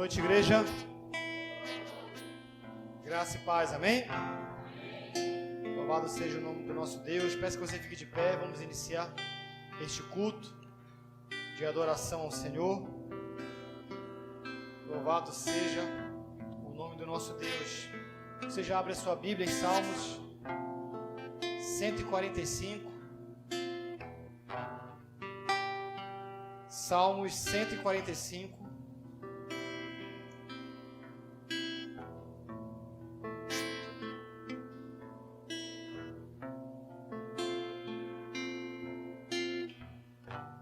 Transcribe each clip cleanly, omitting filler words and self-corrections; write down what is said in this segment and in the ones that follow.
noite, igreja. Graça e paz, amém? Louvado seja o nome do nosso Deus. Peço que você fique de pé. Vamos iniciar este culto de adoração ao Senhor. Louvado seja o nome do nosso Deus. Você já abre a sua Bíblia em Salmos 145. Salmos 145.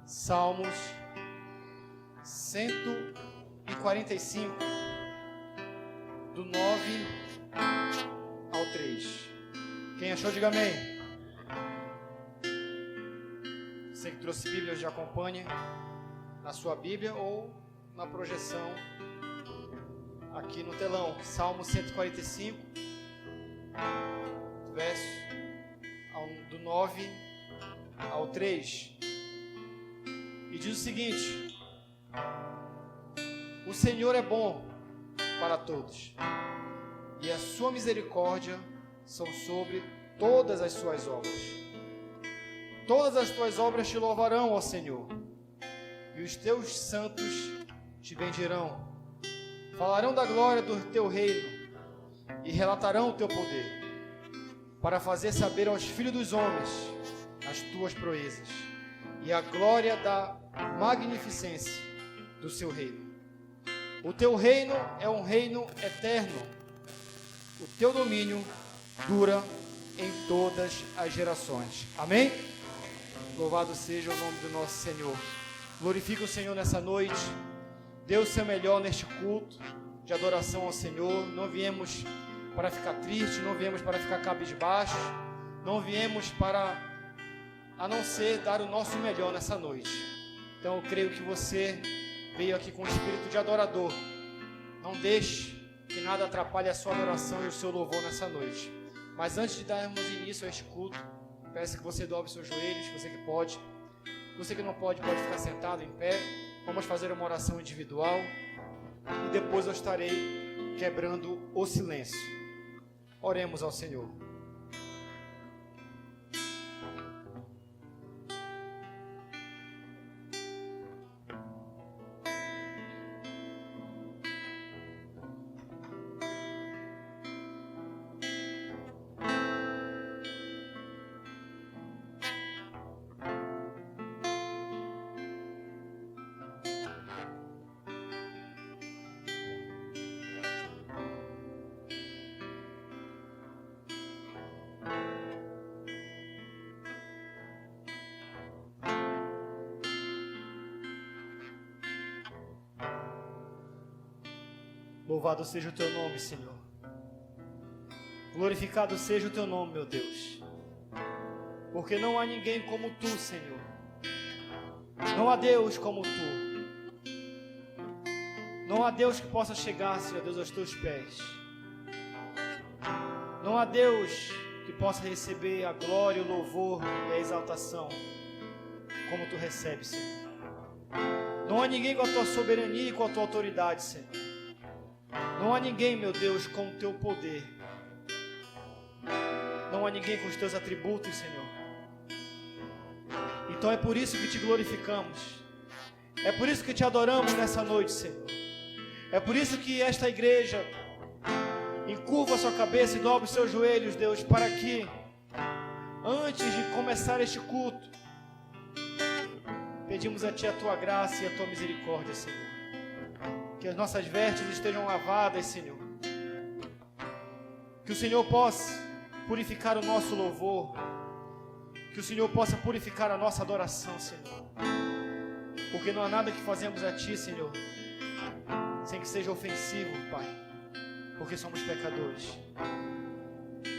Salmos 145, do 9 ao 3. Quem achou, diga amém. Você que trouxe Bíblia, já acompanha na sua Bíblia ou na projeção aqui no telão. Salmo 145, verso do 9 ao 3. E diz o seguinte: o Senhor é bom para todos, e a sua misericórdia são sobre todas as suas obras. Todas as tuas obras te louvarão, ó Senhor, e os teus santos te bendirão. Falarão da glória do teu reino e relatarão o teu poder, para fazer saber aos filhos dos homens as tuas proezas e a glória da magnificência do seu reino. O teu reino é um reino eterno. O teu domínio dura em todas as gerações. Amém? Louvado seja o nome do nosso Senhor. Glorifica o Senhor nessa noite. Dê o seu melhor neste culto de adoração ao Senhor. Não viemos para ficar triste, não viemos para ficar cabisbaixo, não viemos para, a não ser dar o nosso melhor nessa noite. Então eu creio que você veio aqui com o espírito de adorador. Não deixe que nada atrapalhe a sua adoração e o seu louvor nessa noite. Mas antes de darmos início a este culto, peço que você dobre seus joelhos, você que pode. Você que não pode, pode ficar sentado em pé. Vamos fazer uma oração individual e depois eu estarei quebrando o silêncio. Oremos ao Senhor. Louvado seja o teu nome, Senhor. Glorificado seja o teu nome, meu Deus. Porque não há ninguém como tu, Senhor. Não há Deus como tu. Não há Deus que possa chegar, Senhor Deus, aos teus pés. Não há Deus que possa receber a glória, o louvor e a exaltação como tu recebes, Senhor. Não há ninguém com a tua soberania e com a tua autoridade, Senhor. Não há ninguém, meu Deus, com o teu poder. Não há ninguém com os teus atributos, Senhor. Então é por isso que te glorificamos. É por isso que te adoramos nessa noite, Senhor. É por isso que esta igreja encurva a sua cabeça e dobra os seus joelhos, Deus, para que, antes de começar este culto, pedimos a Ti a Tua graça e a Tua misericórdia, Senhor. Que as nossas vestes estejam lavadas, Senhor. Que o Senhor possa purificar o nosso louvor. Que o Senhor possa purificar a nossa adoração, Senhor. Porque não há nada que fazemos a Ti, Senhor, sem que seja ofensivo, Pai. Porque somos pecadores.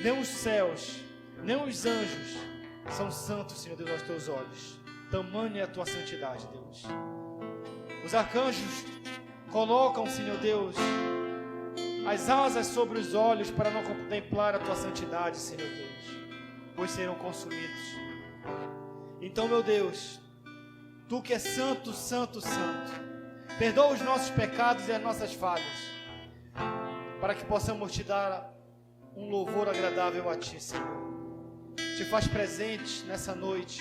Nem os céus, nem os anjos são santos, Senhor Deus, aos Teus olhos. Tamanha é a Tua santidade, Deus. Os arcanjos colocam, Senhor Deus, as asas sobre os olhos para não contemplar a Tua santidade, Senhor Deus, pois serão consumidos. Então, meu Deus, Tu que és santo, santo, santo, Perdoa os nossos pecados e as nossas falhas, para que possamos te dar um louvor agradável a Ti, Senhor. Te faz presente nessa noite,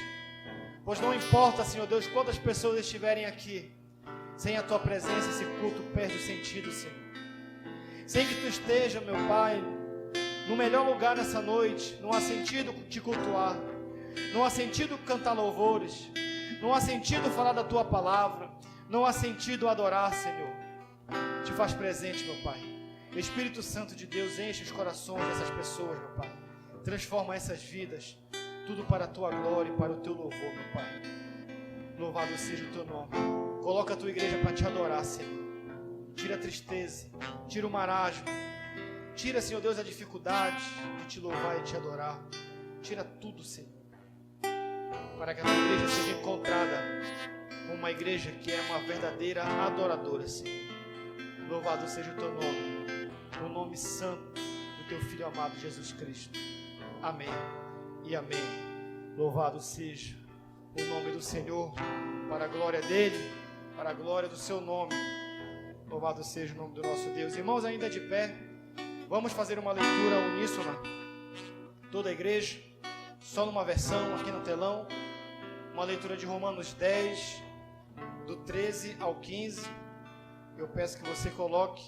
pois não importa, Senhor Deus, quantas pessoas estiverem aqui, sem a Tua presença, esse culto perde o sentido, Senhor. Sem que Tu esteja, meu Pai, no melhor lugar nessa noite, não há sentido te cultuar, não há sentido cantar louvores, não há sentido falar da Tua palavra, não há sentido adorar, Senhor. Te faz presente, meu Pai. Espírito Santo de Deus, enche os corações dessas pessoas, meu Pai. Transforma essas vidas, tudo para a Tua glória e para o Teu louvor, meu Pai. Louvado seja o Teu nome. Coloca a Tua igreja para Te adorar, Senhor. Tira a tristeza, tira o marasmo, tira, Senhor Deus, a dificuldade de Te louvar e Te adorar. Tira tudo, Senhor, para que a Tua igreja seja encontrada como uma igreja que é uma verdadeira adoradora, Senhor. Louvado seja o Teu nome, no nome santo do Teu Filho amado Jesus Cristo. Amém e amém. Louvado seja o nome do Senhor, para a glória dEle, para a glória do Seu nome. Louvado seja o nome do nosso Deus. Irmãos, ainda de pé, vamos fazer uma leitura uníssona, toda a igreja, só numa versão aqui no telão, uma leitura de Romanos 10, do 13 ao 15. Eu peço que você coloque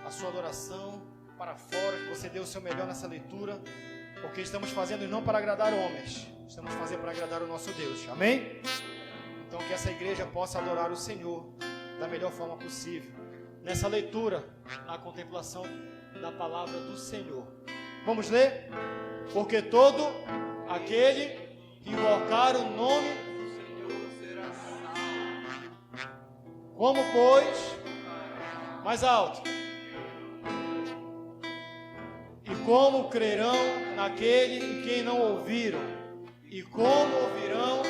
a sua adoração para fora, que você dê o seu melhor nessa leitura, porque estamos fazendo não para agradar homens, estamos fazendo para agradar o nosso Deus, amém? Então que essa igreja possa adorar o Senhor da melhor forma possível, nessa leitura, na contemplação da palavra do Senhor. Vamos ler? Porque todo aquele que invocar o nome do Senhor será salvo. Como, pois, mais alto, e como crerão naquele em quem não ouviram, e como ouvirão,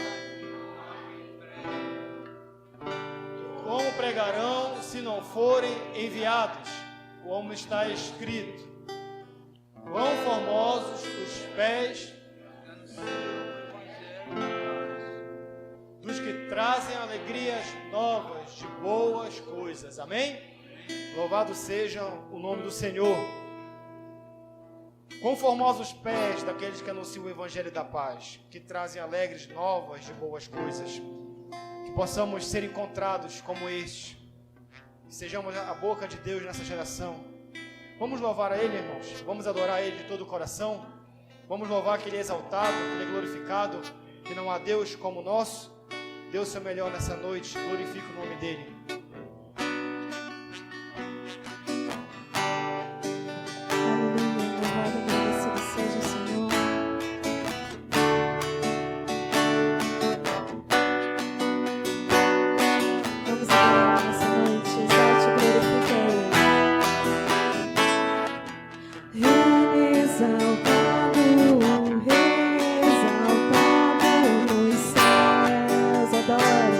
como pregarão se não forem enviados, como está escrito: quão formosos os pés dos que trazem alegrias novas de boas coisas. Amém? Louvado seja o nome do Senhor. Quão formosos os pés daqueles que anunciam o Evangelho da paz, que trazem alegres novas de boas coisas. Que possamos ser encontrados como este, que sejamos a boca de Deus nessa geração. Vamos louvar a Ele, irmãos, vamos adorar a Ele de todo o coração, vamos louvar que Ele é exaltado, que Ele é glorificado, que não há Deus como o nosso. Dê o seu melhor nessa noite, glorifique o nome dEle. Adoro.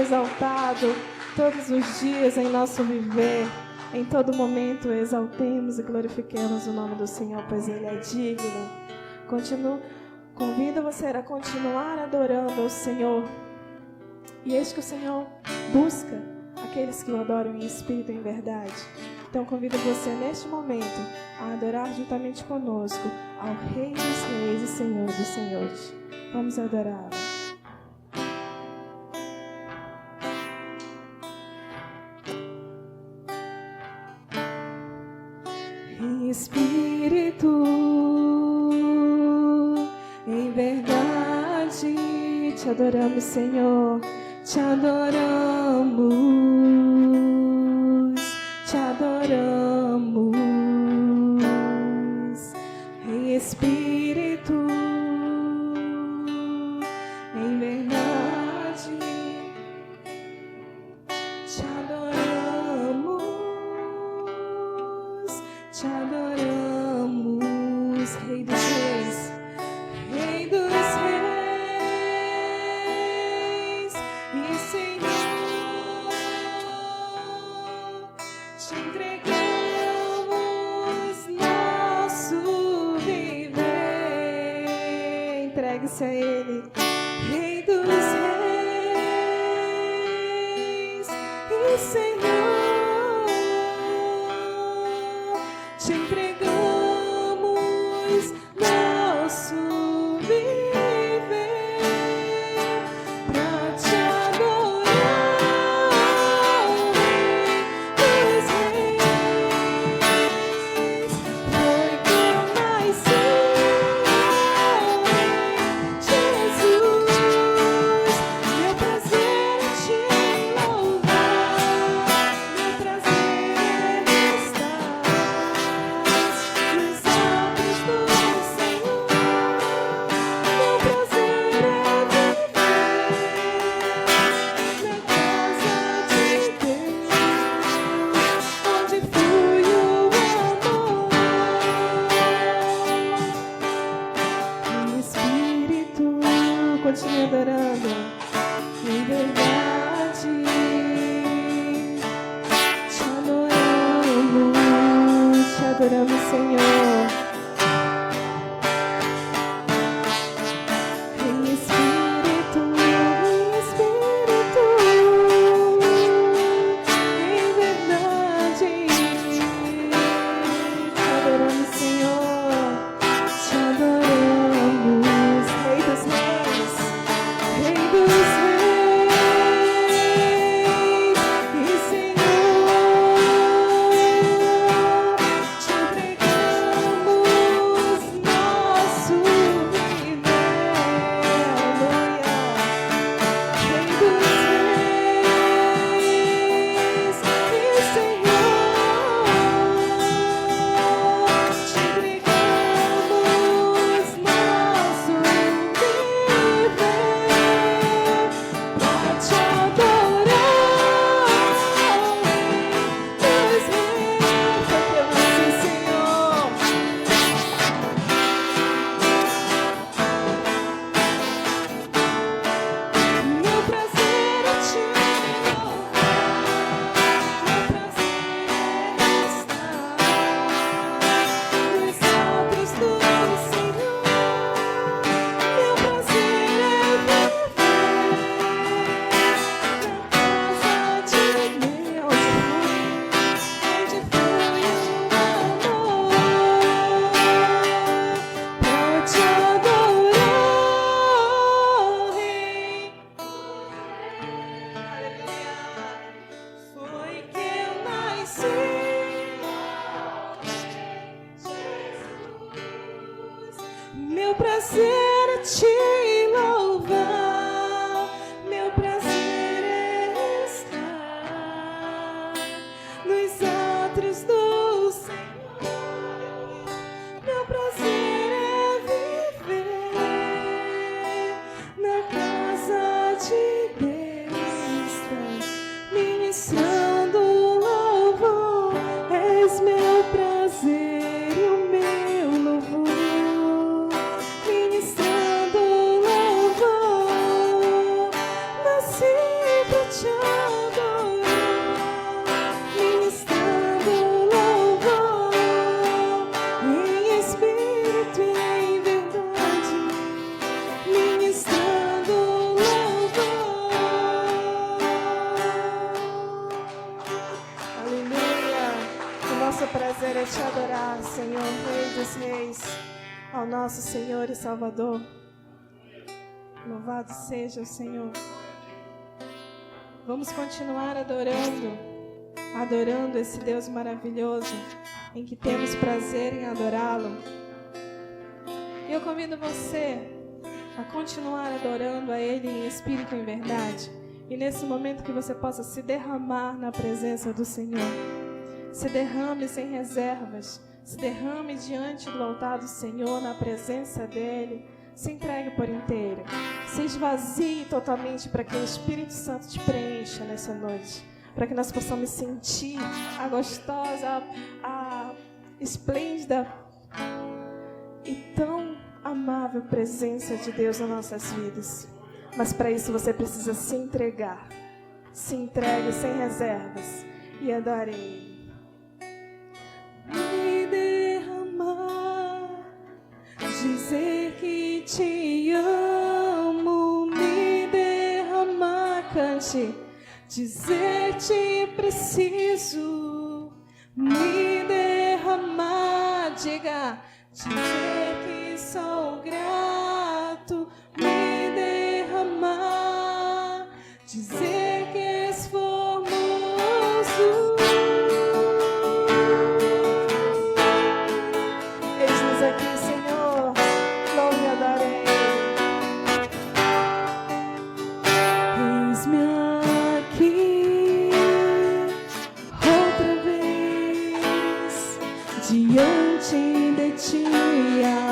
exaltado todos os dias em nosso viver. Em todo momento exaltemos e glorifiquemos o nome do Senhor, pois Ele é digno. Convido você a continuar adorando ao Senhor. E eis que o Senhor busca aqueles que o adoram em espírito e em verdade. Então convido você neste momento a adorar juntamente conosco ao Rei dos Reis e Senhor dos Senhores. Vamos adorá-lo. Em espírito, em verdade, te adoramos, Senhor, te adoramos, te adoramos. Em espírito, em verdade, te adoramos, te adoramos, Rei dos Reis, Rei dos Reis e Senhor, te entregamos nosso viver. Entregue-se a Ele, Rei dos Reis e Senhor, te entregamos nosso viver pra te adorar, Rei dos Reis. Foi que eu nasci, Jesus. Meu prazer é te louvar, meu prazer é estar nos atos do Senhor. Meu prazer é viver na casa de Deus, onde flui o amor. Em espírito, continue adorando. Em verdade, te adoramos, Senhor. Em espírito, em verdade, te adoramos, Senhor, te adoramos, Rei dos Reis, Rei dos Reis e Senhor, te entregamos nosso viver, aleluia. Rei dos Reis e Senhor, te entregamos nosso viver pra te adorar, Rei dos Reis. Foi que eu nasci, Senhor. Meu prazer é te louvar, meu prazer é estar nos atos do Senhor. Meu prazer é viver na casa de Deus, onde flui o amor, pra te adorar, Rei. Foi que eu nasci, Jesus. Meu prazer é te louvar, meu prazer é estar nos átrios do Senhor. Meu prazer é viver na casa de Deus, ministrando louvor. És meu prazer e o meu louvor, ministrando Nosso prazer é te adorar, Senhor, Rei dos Reis, ao nosso Senhor e Salvador. Louvado seja o Senhor. Vamos continuar adorando esse Deus maravilhoso, em que temos prazer em adorá-lo. E eu convido você a continuar adorando a Ele em espírito e em verdade. E nesse momento que você possa se derramar na presença do Senhor. Se derrame sem reservas. Se derrame diante do altar do Senhor, na presença dEle. Se entregue por inteiro. Se esvazie totalmente para que o Espírito Santo te preencha nessa noite. Para que nós possamos sentir a gostosa, a esplêndida e tão amável presença de Deus nas nossas vidas. Mas para isso você precisa se entregar. Se entregue sem reservas e adore Ele. Me derramar, dizer que te amo, me derramar, cante, dizer te preciso, me derramar, diga, dizer que sou grato, me derramar, dizer que és formoso. Eis-nos aqui, Senhor, louve e adorei. Eis-me aqui, outra vez, diante de ti,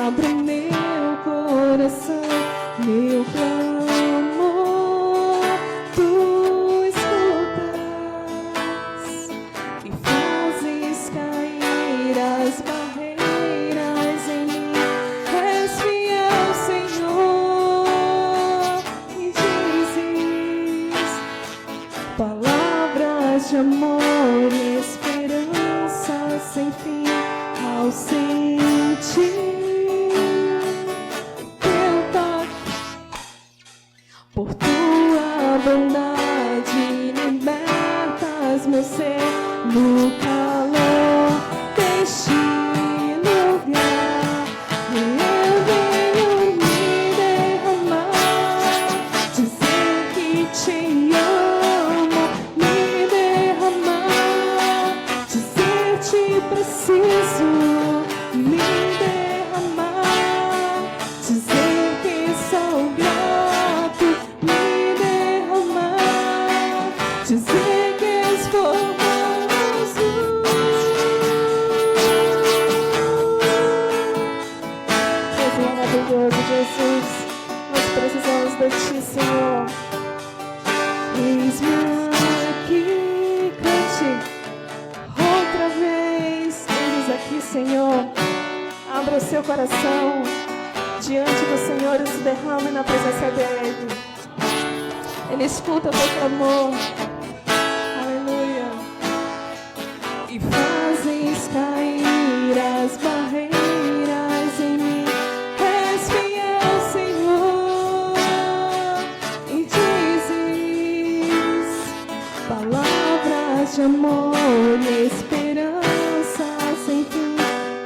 abro meu coração, meu clamor, tu escutas e fazes cair as barreiras em mim. És fiel, Senhor, e dizes palavras de amor e esperança sem fim ao sentir teu toque. Por tua bondade libertas meu ser no calor deste lugar. E eu venho me derramar, dizer que te amo, me derramar, dizer te preciso, me derramar, dizer que sou grato, me derramar, dizer que és formoso. És maravilhoso, Jesus. Nós precisamos de ti, Senhor. Eis-me aqui, cante outra vez. Eis aqui, Senhor. Abra o seu coração diante do Senhor e se derrame na presença dEle. Ele escuta o teu clamor. Aleluia. E fazes cair as barreiras em mim. És fiel, Senhor, e dizes palavras de amor e esperança sem fim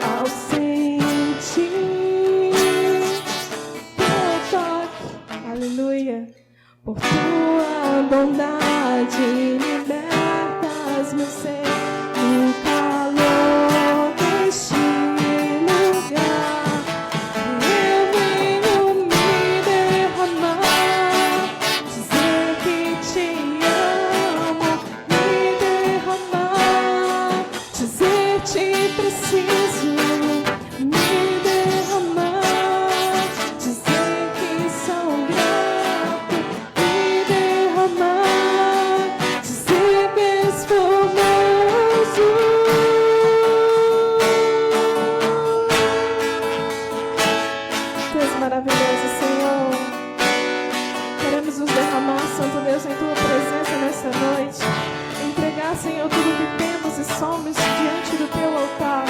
ao sentir teu toque. Aleluia. Por tua bondade libertas meu ser no calor deste lugar. Eu venho me derramar, dizer que te amo, me derramar, dizer te preciso, me derramar, dizer que sou grato, me derramar, dizer que és formoso. Deus maravilhoso, Senhor. Queremos nos derramar, Santo Deus, em tua presença nesta noite. Entregar, Senhor, tudo que temos e somos diante do teu altar.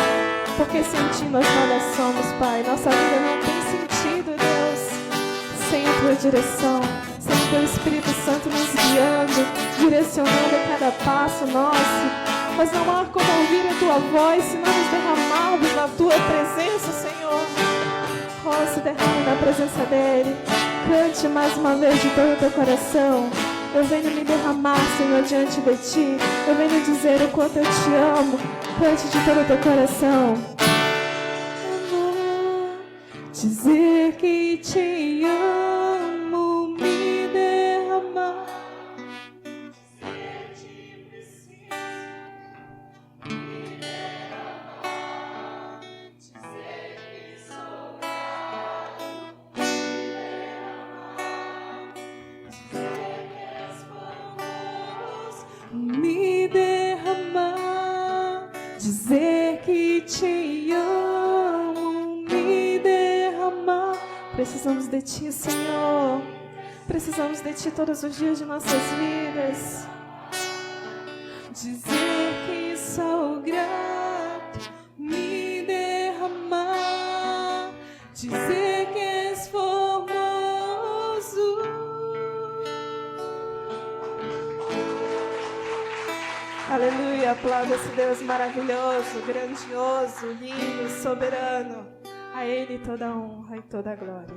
Porque sem ti nós nada somos, Pai. Nossa vida não tem sentido, Deus, sem a tua direção, sem o teu Espírito Santo nos guiando, direcionando a cada passo nosso. mas não há como ouvir a tua voz se não nos derramarmos na tua presença, Senhor. Oh, se derrame na presença dEle. Cante mais uma vez de todo o teu coração. Eu venho me derramar, Senhor, diante de Ti. Eu venho dizer o quanto eu Te amo. Cante de todo o teu coração. Dizer que Te amo, me derramar. Dizer Te preciso, me derramar. Dizer que sou grato, me derramar. Dizer que és famoso, me derramar. Dizer que Te amo, me derramar. Precisamos de Ti, Senhor. Precisamos de Ti todos os dias de nossas vidas. Dizer que sou grato, me derramar. Dizer que és formoso. Aleluia, aplauda esse Deus maravilhoso, grandioso, lindo, soberano. A Ele toda a honra e toda a glória.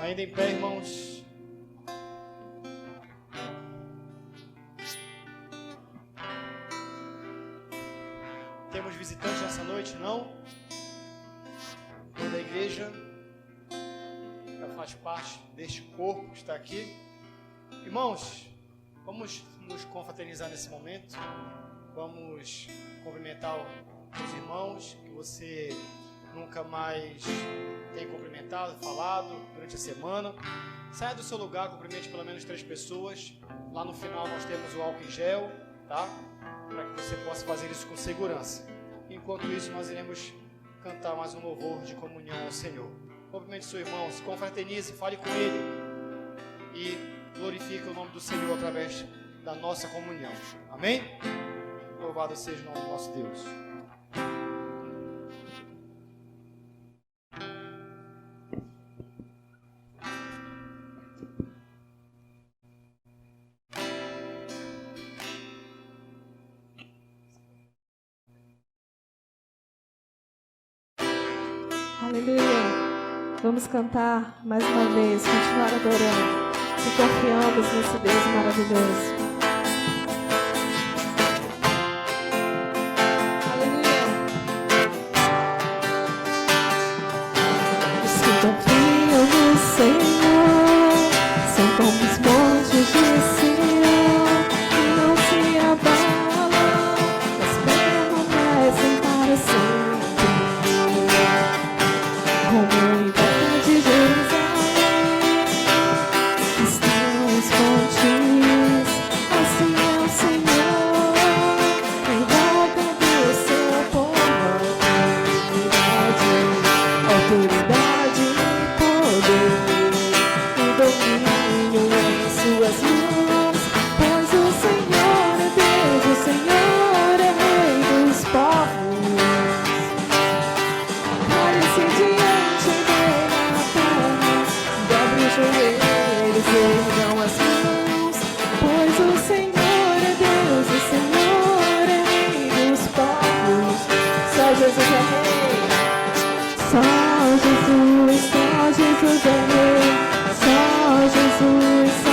Ainda em pé, irmãos. Temos visitantes nessa noite, não? Toda a igreja já faz parte deste corpo que está aqui. Irmãos, vamos nos confraternizar nesse momento. Vamos cumprimentar os irmãos que você nunca mais tem cumprimentado, falado durante a semana. Saia do seu lugar, cumprimente pelo menos 3 pessoas. Lá no final nós temos o álcool em gel, tá? Para que você possa fazer isso com segurança. Enquanto isso, nós iremos cantar mais um louvor de comunhão ao Senhor. Cumprimente seu irmão, se confraternize, fale com ele e glorifique o nome do Senhor através da nossa comunhão. Amém? Louvado seja o nome do nosso Deus. Aleluia. Vamos cantar mais uma vez, continuar adorando e confiamos nesse Deus maravilhoso. Aleluia. Os que confiam no Senhor são como os montes de Sião, que não se abalam, mas permanecem para sempre. Como em volta de Jerusalém estão os montes, assim é o Senhor, em volta do seu povo, autoridade e poder, e domínio em suas mãos, pois o Senhor é Deus, o Senhor é Rei dos povos. Olhe-se diante dele na terra, dobre os joelhos, ergam as mãos, pois o Senhor é Deus, o Senhor é Rei dos povos. Só Jesus é Rei, só Jesus é Rei, só Jesus é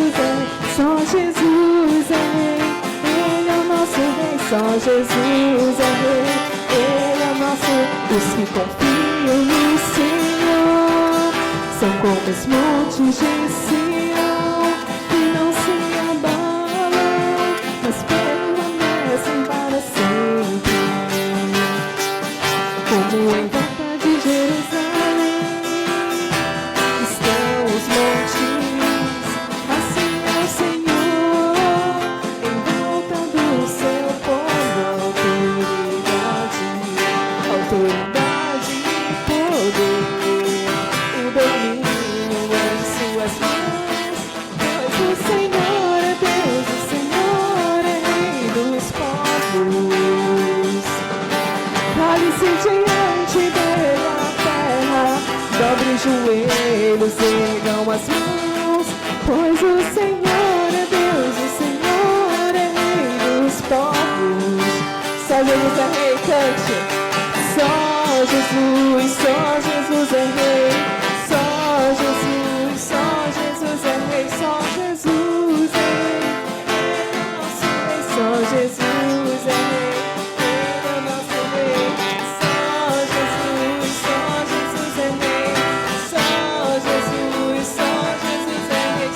Rei, só Jesus é Rei, Ele é o nosso Rei, só Jesus é Rei, Ele é o nosso. Os que confiam no Senhor são como os montes de Sião, que não se abalam, mas permanecem para sempre. Como em volta de Jerusalém estão os montes, assim é o Senhor, em volta do seu povo, autoridade e poder, o domínio em suas mãos, pois o Senhor é Deus, o Senhor é Rei dos povos. Cale-se diante dele a terra, dobre os joelhos, ergam as mãos, pois o Senhor noite. Só Jesus é rei. Só Jesus é rei. Só Jesus é rei. Ele é nosso rei. Só Jesus é rei. Ele é nosso rei. Só Jesus é rei. Só Jesus é rei.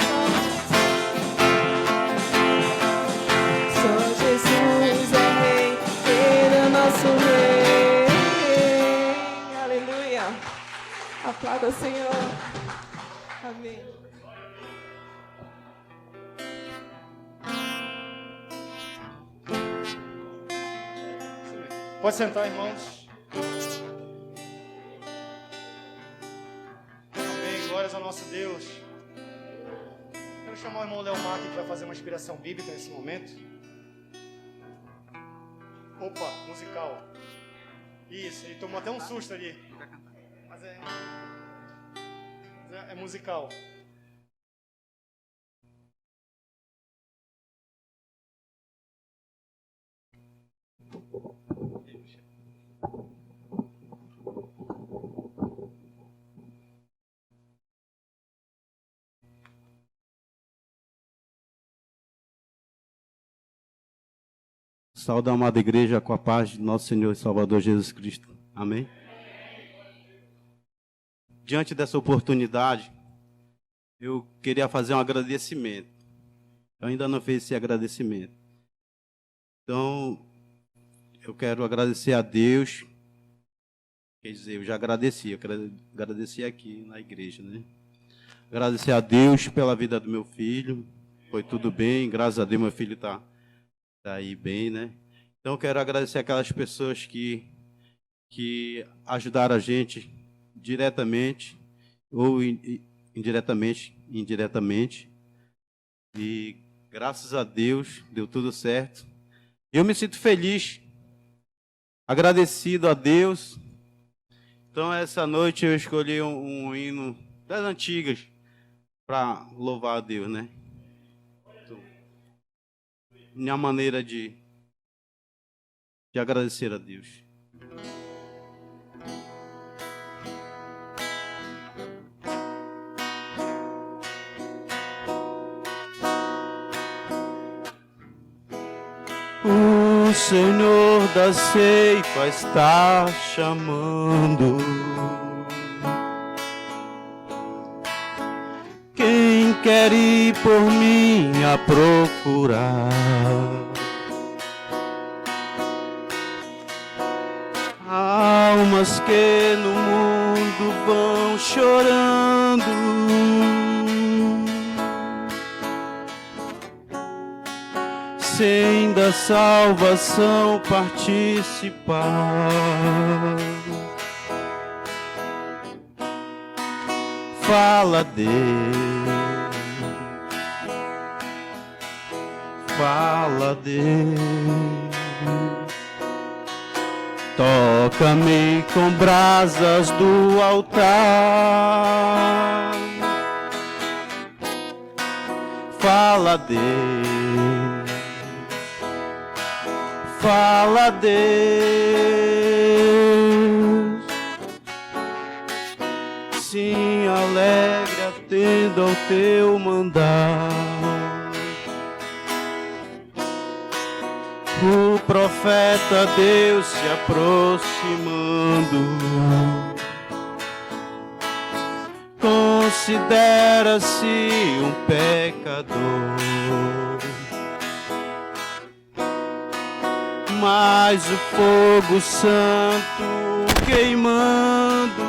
Só Jesus é rei. Ele é nosso rei. Aleluia. Aplauda o Senhor. Amém. Pode sentar, irmãos. Amém. Glórias ao nosso Deus. Quero chamar o irmão Leomar que vai fazer uma inspiração bíblica nesse momento. Opa, musical. Isso, ele tomou até um susto ali. Mas é musical. Saúde a amada igreja com a paz de nosso Senhor e Salvador Jesus Cristo. Amém? Diante dessa oportunidade, eu queria fazer um agradecimento. Eu ainda não fiz esse agradecimento. Então, eu quero agradecer a Deus. Quer dizer, eu já agradeci. Eu quero agradecer aqui na igreja, né? Agradecer a Deus pela vida do meu filho. Foi tudo bem, graças a Deus meu filho está aí bem, né? Então eu quero agradecer aquelas pessoas que ajudaram a gente diretamente ou indiretamente. E graças a Deus deu tudo certo. Eu me sinto feliz, agradecido a Deus. Então essa noite eu escolhi um hino das antigas para louvar a Deus, né? Minha maneira de agradecer a Deus. O Senhor da ceifa está chamando. Quem quer ir por mim a procurar? Almas que no mundo vão chorando, sem da salvação participar. Fala, Deus, fala, Deus, toca-me com brasas do altar. Fala, Deus, fala, Deus, sim, alegre atendo ao teu mandar. O profeta Deus se aproximando, considera-se um pecador, mas o fogo santo queimando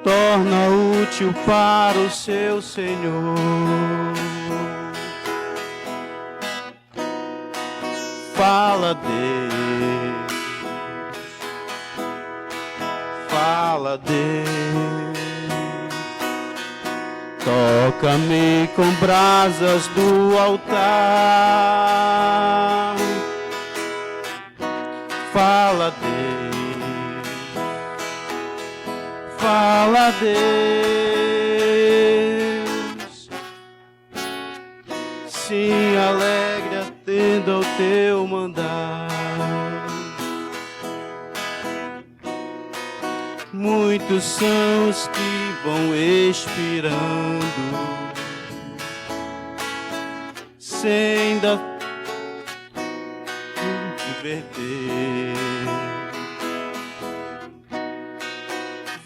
torna útil para o seu Senhor. Fala, Deus, fala, Deus, toca-me com brasas do altar. Fala, Deus, fala, Deus, sim, alegre muitos são os que vão expirando, sem da verter.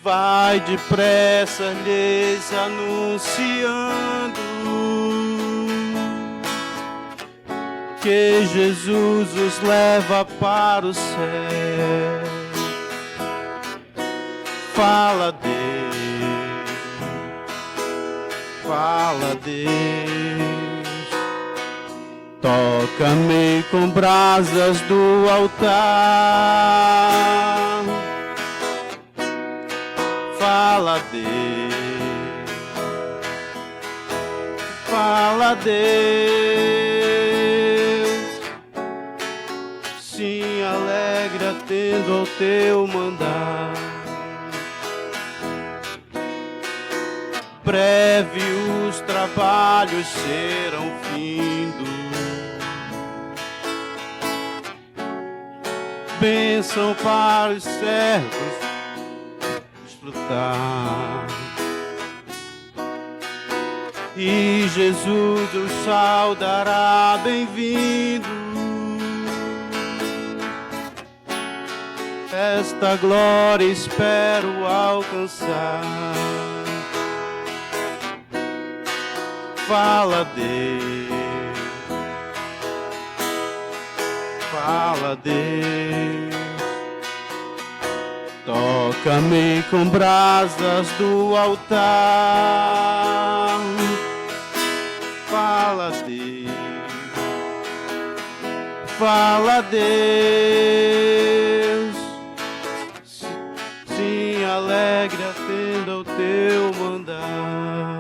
Vai depressa lhes anunciando que Jesus os leva para o céu. Fala Deus, fala Deus, toca-me com brasas do altar. Fala Deus, fala Deus, se alegra atendo ao teu mandar. Breve os trabalhos serão findos, bênção para os servos desfrutar. E Jesus os saudará bem-vindo. Esta glória espero alcançar. Fala Deus, fala Deus, toca-me com brasas do altar. Fala Deus, fala Deus, se alegre atenda ao teu mandar.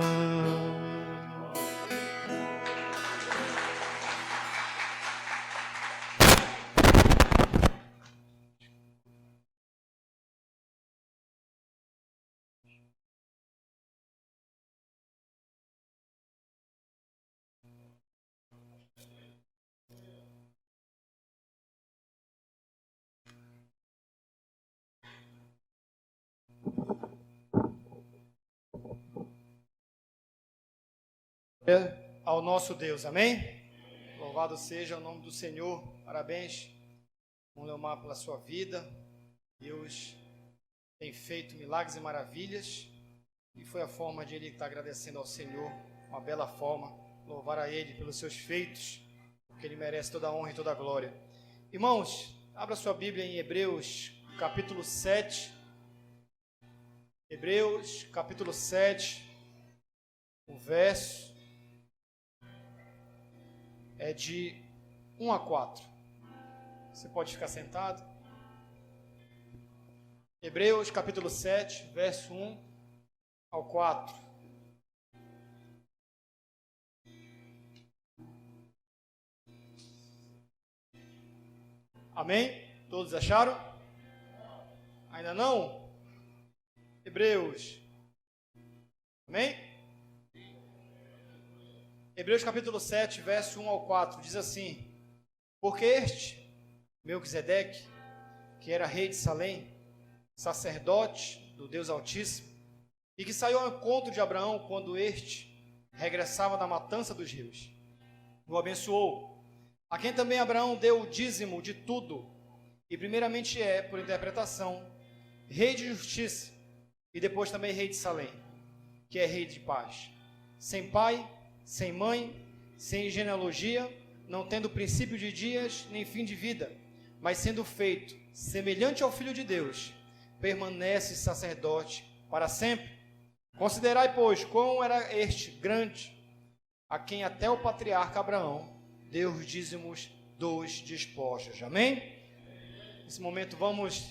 Ao nosso Deus, amém? Louvado seja o nome do Senhor, parabéns, vamos Leomar, pela sua vida. Deus tem feito milagres e maravilhas, e foi a forma de ele estar agradecendo ao Senhor, uma bela forma, louvar a Ele pelos seus feitos, porque Ele merece toda a honra e toda a glória. Irmãos, abra sua Bíblia em Hebreus, capítulo 7, Hebreus, capítulo 7, o verso é de 1 a 4. Você pode ficar sentado. Hebreus capítulo 7, verso 1 ao 4. Amém? Todos acharam? Ainda não? Hebreus. Amém? Hebreus capítulo 7, verso 1 ao 4, diz assim: porque este, Melquisedeque, que era rei de Salém, sacerdote do Deus Altíssimo, e que saiu ao encontro de Abraão quando este regressava da matança dos rios, o abençoou, a quem também Abraão deu o dízimo de tudo, e primeiramente é, por interpretação, rei de justiça, e depois também rei de Salém, que é rei de paz, sem pai, sem mãe, sem genealogia, não tendo princípio de dias, nem fim de vida, mas sendo feito semelhante ao Filho de Deus, permanece sacerdote para sempre. Considerai, pois, quão era este grande, a quem até o patriarca Abraão deu os dízimos dos despojos. Amém? Nesse momento vamos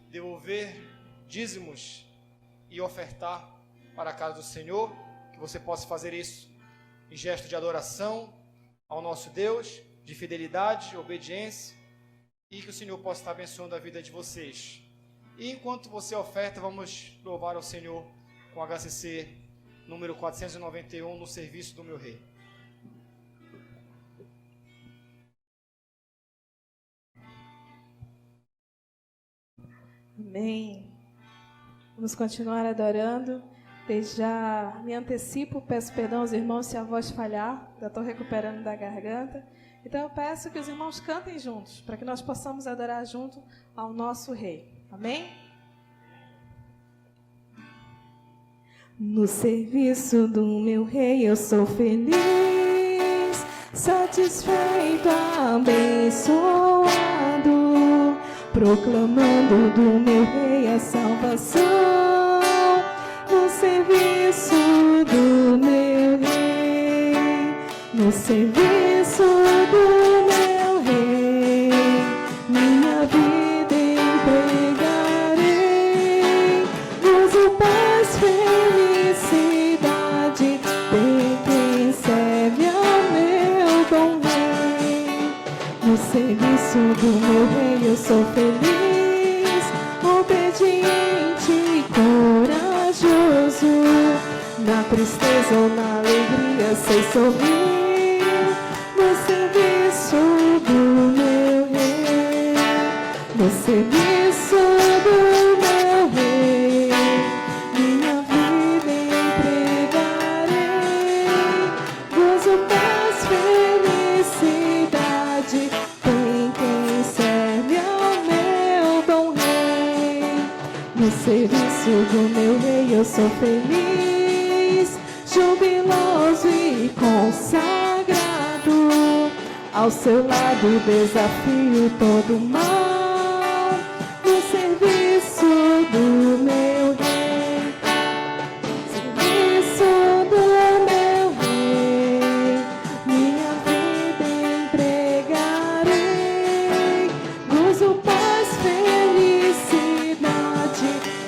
devolver dízimos e ofertar para a casa do Senhor, que você possa fazer isso em gesto de adoração ao nosso Deus, de fidelidade, obediência, e que o Senhor possa estar abençoando a vida de vocês. E enquanto você oferta, vamos louvar ao Senhor com HCC número 491, no serviço do meu Rei. Amém. Vamos continuar adorando. Desde já me antecipo, peço perdão aos irmãos se a voz falhar, já estou recuperando da garganta. Então eu peço que os irmãos cantem juntos, para que nós possamos adorar junto ao nosso Rei. Amém? No serviço do meu Rei eu sou feliz, satisfeito, abençoado, proclamando do meu Rei a salvação. No serviço do meu Rei, no serviço do meu Rei, minha vida entregarei. Gozo, paz, felicidade, tem quem serve ao meu bom Rei. No serviço do meu Rei eu sou feliz, obediente e corajoso. Na tristeza ou na alegria sei sorrir. No serviço do meu Rei, no serviço do meu Rei, minha vida entregarei. Gozo, paz, felicidade, tem quem serve ao meu bom Rei. No serviço do meu Rei eu sou feliz, jubiloso e consagrado. Ao seu lado desafio todo mal. No serviço do meu Rei, serviço do meu Rei, minha vida entregarei. Gozo, paz, felicidade,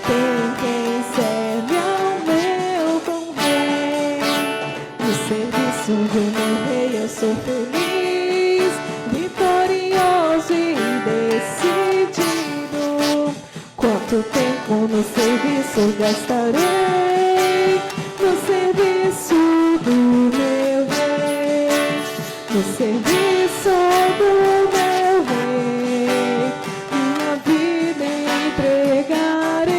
tem quem serve ao meu bom Rei. No serviço do meu Rei eu sou feliz, vitorioso e decidido. Quanto tempo no serviço gastarei? No serviço do meu Rei, no serviço do meu Rei, minha vida entregarei.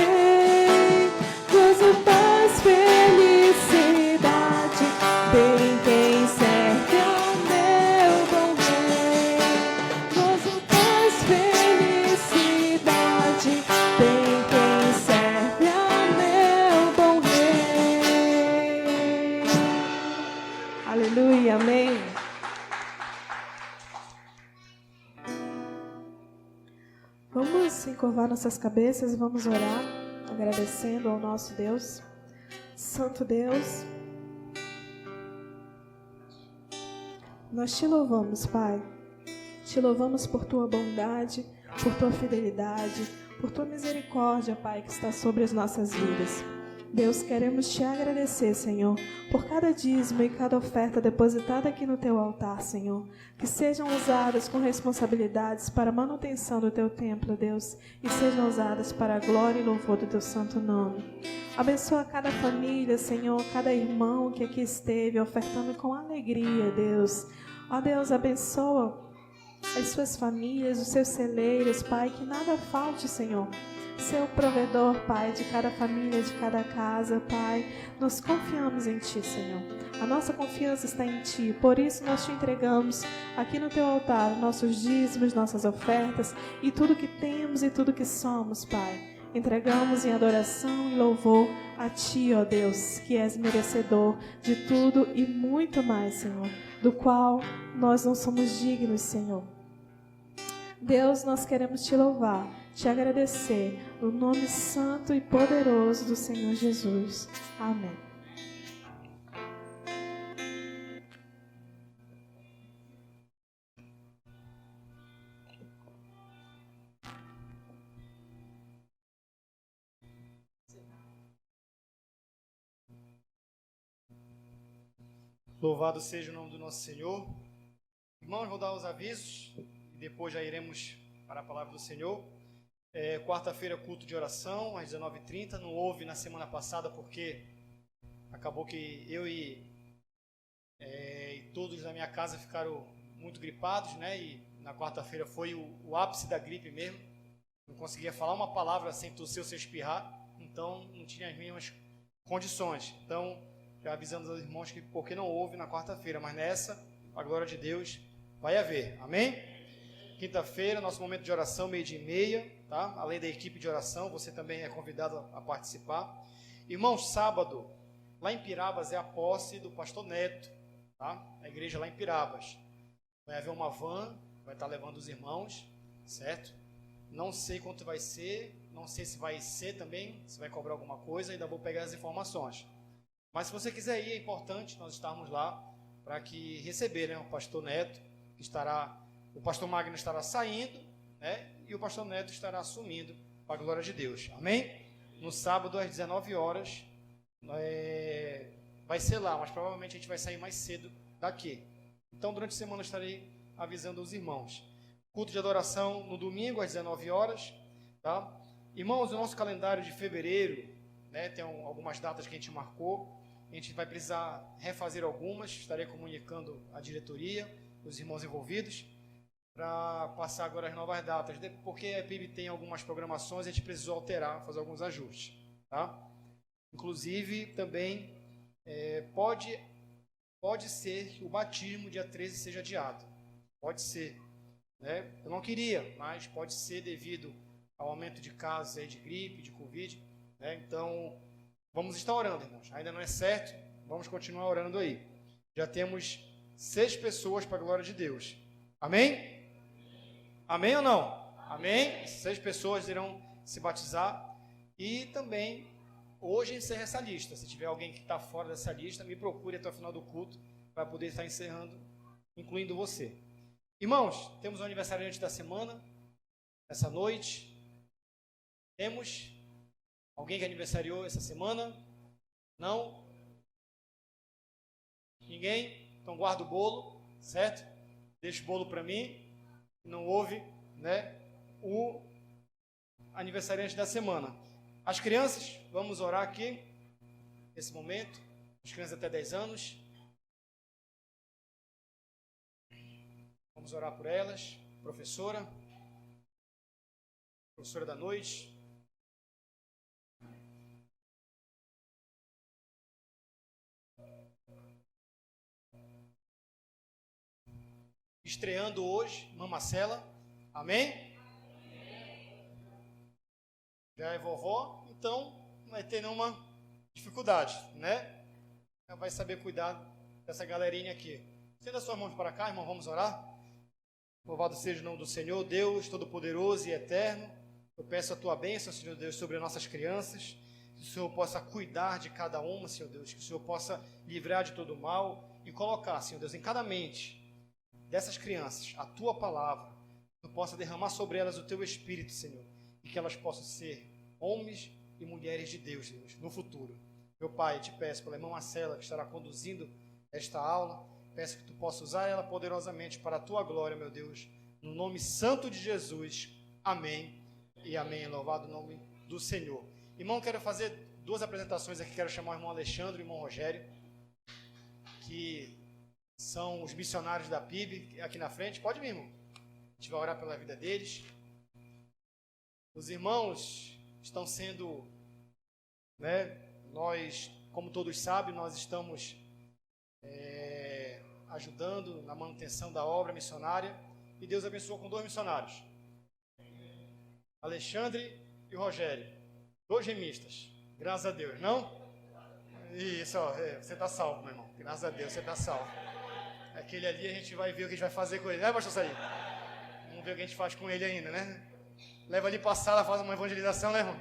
Gozo, paz, felicidade, tem quem serve ao meu bom Rei. Gozo, paz, felicidade, tem quem serve ao meu bom Rei. Aleluia, amém. Vamos encurvar nossas cabeças e vamos orar, agradecendo ao nosso Deus. Santo Deus, nós te louvamos, Pai. Te louvamos por tua bondade, por tua fidelidade, por tua misericórdia, Pai, que está sobre as nossas vidas. Deus, queremos te agradecer, Senhor, por cada dízimo e cada oferta depositada aqui no teu altar, Senhor. Que sejam usadas com responsabilidades para a manutenção do teu templo, Deus, e sejam usadas para a glória e louvor do teu santo nome. Abençoa cada família, Senhor, cada irmão que aqui esteve ofertando com alegria, Deus. Ó Deus, abençoa as suas famílias, os seus celeiros, Pai, que nada falte, Senhor. Seu provedor, Pai, de cada família, de cada casa, Pai, nós confiamos em Ti, Senhor. A nossa confiança está em Ti, por isso nós Te entregamos aqui no Teu altar nossos dízimos, nossas ofertas e tudo que temos e tudo que somos, Pai. Entregamos em adoração e louvor a Ti, ó Deus, que és merecedor de tudo e muito mais, Senhor, do qual nós não somos dignos, Senhor. Deus, nós queremos Te louvar, Te agradecer, no nome santo e poderoso do Senhor Jesus. Amém. Louvado seja o nome do nosso Senhor. Irmãos, vou dar os avisos e depois já iremos para a palavra do Senhor. Quarta-feira, culto de oração, às 19h30. Não houve na semana passada porque acabou que eu e todos da minha casa ficaram muito gripados, né? E na quarta-feira foi o ápice da gripe mesmo. Não conseguia falar uma palavra sem tossir ou sem espirrar. então não tinha as mínimas condições. Então, já avisando aos irmãos que porque não houve na quarta-feira, mas nessa, a glória de Deus, vai haver. Amém? Quinta-feira, nosso momento de oração, 12:30, tá? Além da equipe de oração, você também é convidado a participar. Irmãos, sábado, lá em Pirabas é a posse do pastor Neto, tá? A igreja lá em Pirabas. Vai haver uma van, vai estar levando os irmãos, certo? Não sei quanto vai ser, não sei se vai ser também, se vai cobrar alguma coisa, ainda vou pegar as informações. Mas se você quiser ir, é importante nós estarmos lá para que receber, né, o pastor Neto, que estará, o pastor Magno estará saindo, né, e o pastor Neto estará assumindo para a glória de Deus. Amém? No sábado, às 19 horas, vai ser lá, mas provavelmente a gente vai sair mais cedo daqui. Então, durante a semana, eu estarei avisando os irmãos. Culto de adoração no domingo, às 19 horas. Tá? Irmãos, o nosso calendário de fevereiro, né, tem algumas datas que a gente marcou. A gente vai precisar refazer algumas. Estarei comunicando a diretoria, os irmãos envolvidos, para passar agora as novas datas. Porque a PIB tem algumas programações, a gente precisou alterar, fazer alguns ajustes. Tá? Inclusive, também pode ser que o batismo dia 13 seja adiado. Pode ser. Né? Eu não queria, mas pode ser devido ao aumento de casos aí de gripe, de Covid. Né? Então, vamos estar orando, irmãos. Ainda não é certo, vamos continuar orando aí. Já temos 6 pessoas para a glória de Deus. Amém? Amém ou não? Amém? 6 pessoas irão se batizar. E também, hoje encerra essa lista. Se tiver alguém que está fora dessa lista, me procure até o final do culto para poder estar encerrando, incluindo você. Irmãos, temos um aniversariante da semana, essa noite. Temos alguém que aniversariou essa semana? Não? Ninguém? Então guarda o bolo, certo? Deixa o bolo para mim. Não houve, né, o aniversariante da semana. As crianças, vamos orar aqui, nesse momento. As crianças até 10 anos. Vamos orar por elas. Professora da noite. Estreando hoje, irmã Marcela. Amém? Já é vovó, então não vai ter nenhuma dificuldade, né? Ela vai saber cuidar dessa galerinha aqui. Estenda suas mãos para cá, irmão, vamos orar. Louvado seja o nome do Senhor, Deus Todo-Poderoso e Eterno. Eu peço a Tua bênção, Senhor Deus, sobre as nossas crianças. Que o Senhor possa cuidar de cada uma, Senhor Deus. Que o Senhor possa livrar de todo mal e colocar, Senhor Deus, em cada mente dessas crianças a Tua palavra. Que tu possa derramar sobre elas o Teu Espírito, Senhor. E que elas possam ser homens e mulheres de Deus, Deus, no futuro. Meu Pai, te peço pela irmã Marcela, que estará conduzindo esta aula. Peço que tu possa usar ela poderosamente para a tua glória, meu Deus. No nome santo de Jesus. Amém e amém. Louvado o nome do Senhor. Irmão, quero fazer 2 apresentações aqui. Quero chamar o irmão Alexandre e o irmão Rogério, que são os missionários da PIB, aqui na frente. Pode vir, irmão. A gente vai orar pela vida deles. Os irmãos estão sendo, né, nós, como todos sabem, nós estamos ajudando na manutenção da obra missionária, e Deus abençoou com 2 missionários, Alexandre e Rogério, 2 remistas, graças a Deus, não? Isso, ó, você está salvo, meu irmão, graças a Deus, você está salvo. Aquele ali a gente vai ver o que a gente vai fazer com ele, né, pastor Saí? Vamos ver o que a gente faz com ele ainda, né? Leva ali para a sala, faz uma evangelização, né, irmão?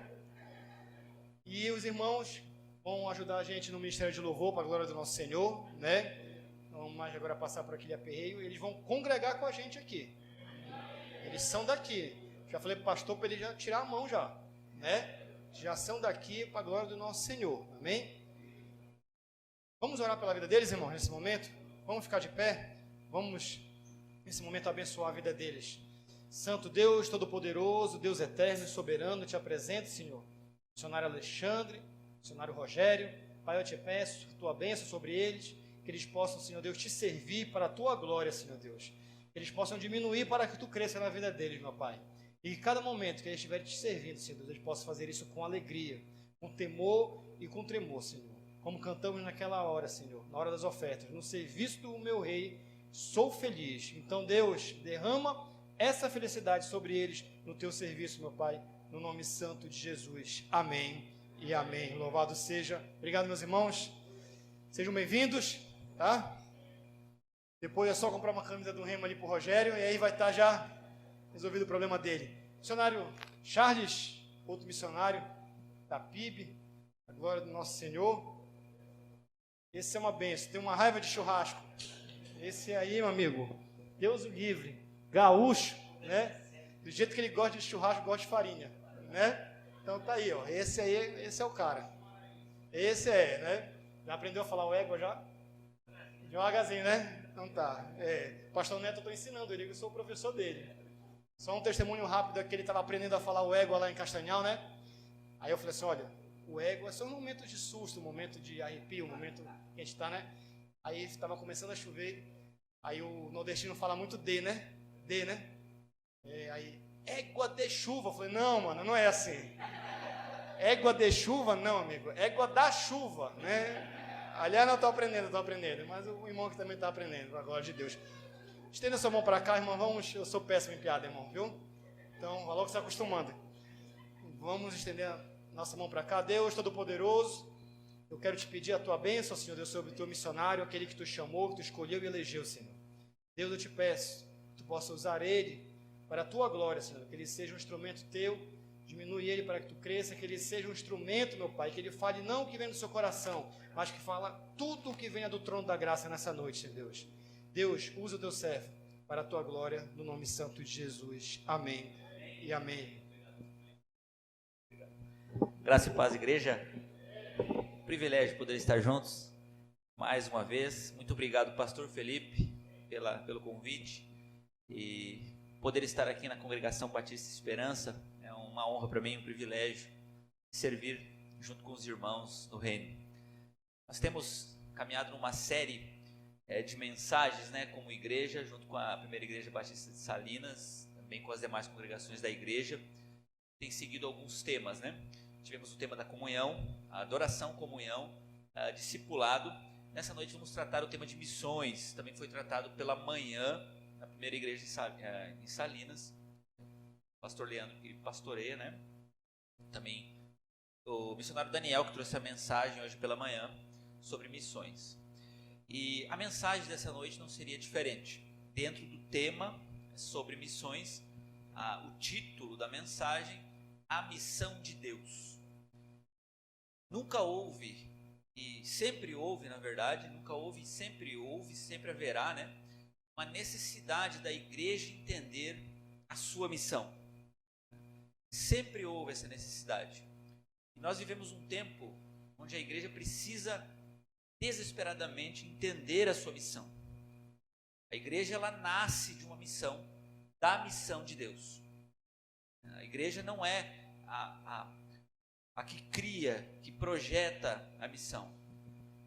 E os irmãos vão ajudar a gente no Ministério de Louvor, para a glória do nosso Senhor, né? Vamos mais agora passar por aquele aperreio. Eles vão congregar com a gente aqui. Eles são daqui. Já falei para o pastor para ele já tirar a mão já, né? Já são daqui para a glória do nosso Senhor. Amém? Vamos orar pela vida deles, irmãos, nesse momento? Vamos ficar de pé? Vamos, nesse momento, abençoar a vida deles. Santo Deus, Todo-Poderoso, Deus Eterno e Soberano, te apresento, Senhor. Missionário Alexandre, missionário Rogério. Pai, eu te peço a tua bênção sobre eles. Que eles possam, Senhor Deus, te servir para a tua glória, Senhor Deus. Que eles possam diminuir para que tu cresça na vida deles, meu Pai. E que cada momento que eles estiverem te servindo, Senhor Deus, eles possam fazer isso com alegria, com temor e com tremor, Senhor. Como cantamos naquela hora, Senhor, na hora das ofertas. No serviço do meu rei, sou feliz. Então, Deus, derrama essa felicidade sobre eles no teu serviço, meu Pai, no nome santo de Jesus. Amém e amém. Louvado seja. Obrigado, meus irmãos. Sejam bem-vindos, tá? Depois é só comprar uma camisa do Remo ali pro Rogério e aí vai estar já resolvido o problema dele. Missionário Charles, outro missionário da PIB, a glória do nosso Senhor. Esse é uma benção, tem uma raiva de churrasco. Esse aí, meu amigo, Deus o livre, gaúcho, né? Do jeito que ele gosta de churrasco, gosta de farinha, né? Então tá aí, ó. Esse aí, esse é o cara. Esse é, né? Já aprendeu a falar o égua já? Devagarzinho, né? Então tá. Pastor Neto, eu estou ensinando ele, eu sou o professor dele. Só um testemunho rápido é que ele estava aprendendo a falar o égua lá em Castanhal, né? Aí eu falei assim, olha, o égua é só um momento de susto, um momento de arrepio, um momento que a gente está, né? Aí estava começando a chover, aí o nordestino fala muito D, né? D, né? Aí, égua de chuva. Eu falei, não, mano, não é assim. Égua de chuva, não, amigo. Égua da chuva, né? Aliás, não estou aprendendo, mas o irmão que também está aprendendo, com a glória de Deus. Estenda sua mão para cá, irmão, vamos, eu sou péssimo em piada, irmão, viu? Então, vai logo se acostumando. Vamos estender a nossa mão para cá. Deus Todo-Poderoso, eu quero te pedir a tua bênção, Senhor Deus, sobre o teu missionário, aquele que tu chamou, que tu escolheu e elegeu, Senhor. Deus, eu te peço que tu possa usar ele para a tua glória, Senhor, que ele seja um instrumento teu, diminui ele para que tu cresça, que ele seja um instrumento, meu Pai, que ele fale não o que vem do seu coração, mas que fala tudo o que venha do trono da graça nessa noite, Senhor Deus. Deus, usa o teu servo para a tua glória, no nome santo de Jesus. Amém e amém. Graça e paz, igreja. Privilégio poder estar juntos mais uma vez. Muito obrigado, pastor Felipe, pelo convite. E poder estar aqui na Congregação Batista Esperança é uma honra para mim, um privilégio servir junto com os irmãos no reino. Nós temos caminhado numa série de mensagens, né, como igreja, junto com a primeira igreja Batista de Salinas, também com as demais congregações da igreja. Tem seguido alguns temas, né? Tivemos o tema da comunhão, a adoração, comunhão, discipulado. Nessa noite vamos tratar o tema de missões, também foi tratado pela manhã na primeira igreja em Salinas. O pastor Leandro que pastoreia, né? Também o missionário Daniel que trouxe a mensagem hoje pela manhã sobre missões. E a mensagem dessa noite não seria diferente. Dentro do tema sobre missões, o título da mensagem, a missão de Deus. Nunca houve, e sempre houve, na verdade, nunca houve e sempre haverá, né, uma necessidade da igreja entender a sua missão. Sempre houve essa necessidade. E nós vivemos um tempo onde a igreja precisa desesperadamente entender a sua missão. A igreja, ela nasce de uma missão, da missão de Deus. A igreja não é a que cria, que projeta a missão.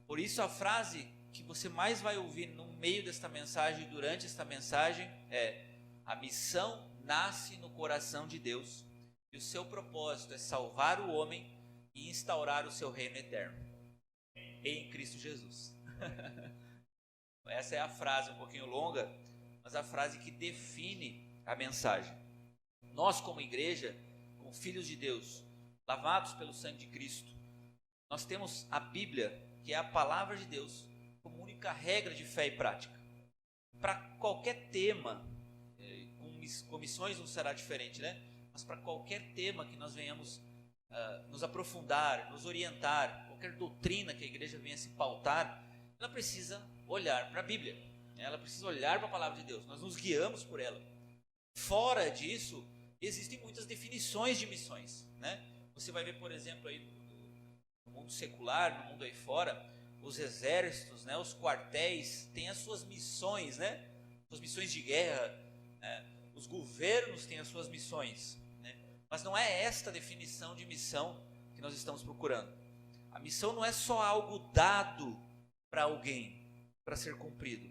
Por isso a frase que você mais vai ouvir no meio desta mensagem, durante esta mensagem, é: a missão nasce no coração de Deus e o seu propósito é salvar o homem e instaurar o seu reino eterno em Cristo Jesus. Essa é a frase um pouquinho longa, mas a frase que define a mensagem. Nós, como igreja, como filhos de Deus, lavados pelo sangue de Cristo, nós temos a Bíblia, que é a palavra de Deus, como única regra de fé e prática. Para qualquer tema, com missões não será diferente, né? Mas para qualquer tema que nós venhamos nos aprofundar, nos orientar, qualquer doutrina que a igreja venha se pautar, ela precisa olhar para a Bíblia, ela precisa olhar para a palavra de Deus, nós nos guiamos por ela. Fora disso, existem muitas definições de missões, né? Você vai ver, por exemplo, aí no mundo secular, no mundo aí fora, os exércitos, né, os quartéis têm as suas missões, né? Suas missões de guerra, né? Os governos têm as suas missões, né? Mas não é esta definição de missão que nós estamos procurando. A missão não é só algo dado para alguém, para ser cumprido.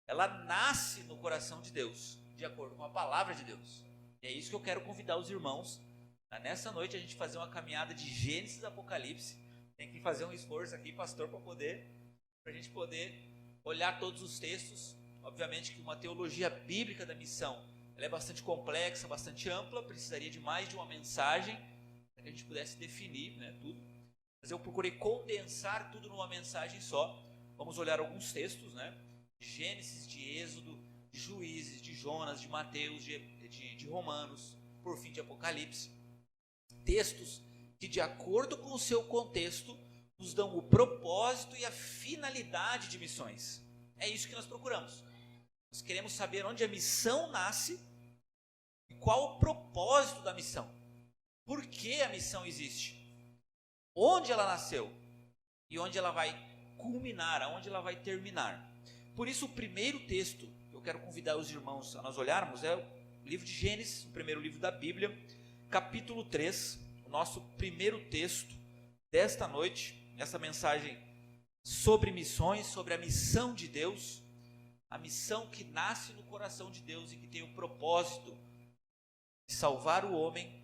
Ela nasce no coração de Deus, de acordo com a palavra de Deus. E é isso que eu quero convidar os irmãos Nessa noite a gente fazer uma caminhada de Gênesis a Apocalipse. Tem que fazer um esforço aqui, pastor, para a gente poder olhar todos os textos. Obviamente que uma teologia bíblica da missão, ela é bastante complexa, bastante ampla, precisaria de mais de uma mensagem para que a gente pudesse definir, né, tudo. Mas eu procurei condensar tudo numa mensagem só. Vamos olhar alguns textos, né, de Gênesis, de Êxodo, de Juízes, de Jonas, de Mateus, de Romanos, por fim de Apocalipse. Textos que, de acordo com o seu contexto, nos dão o propósito e a finalidade de missões. É isso que nós procuramos. Nós queremos saber onde a missão nasce e qual o propósito da missão. Por que a missão existe? Onde ela nasceu e onde ela vai culminar, aonde ela vai terminar. Por isso, o primeiro texto que eu quero convidar os irmãos a nós olharmos é o livro de Gênesis, o primeiro livro da Bíblia, capítulo 3, o nosso primeiro texto desta noite, essa mensagem sobre missões, sobre a missão de Deus, a missão que nasce no coração de Deus e que tem o propósito de salvar o homem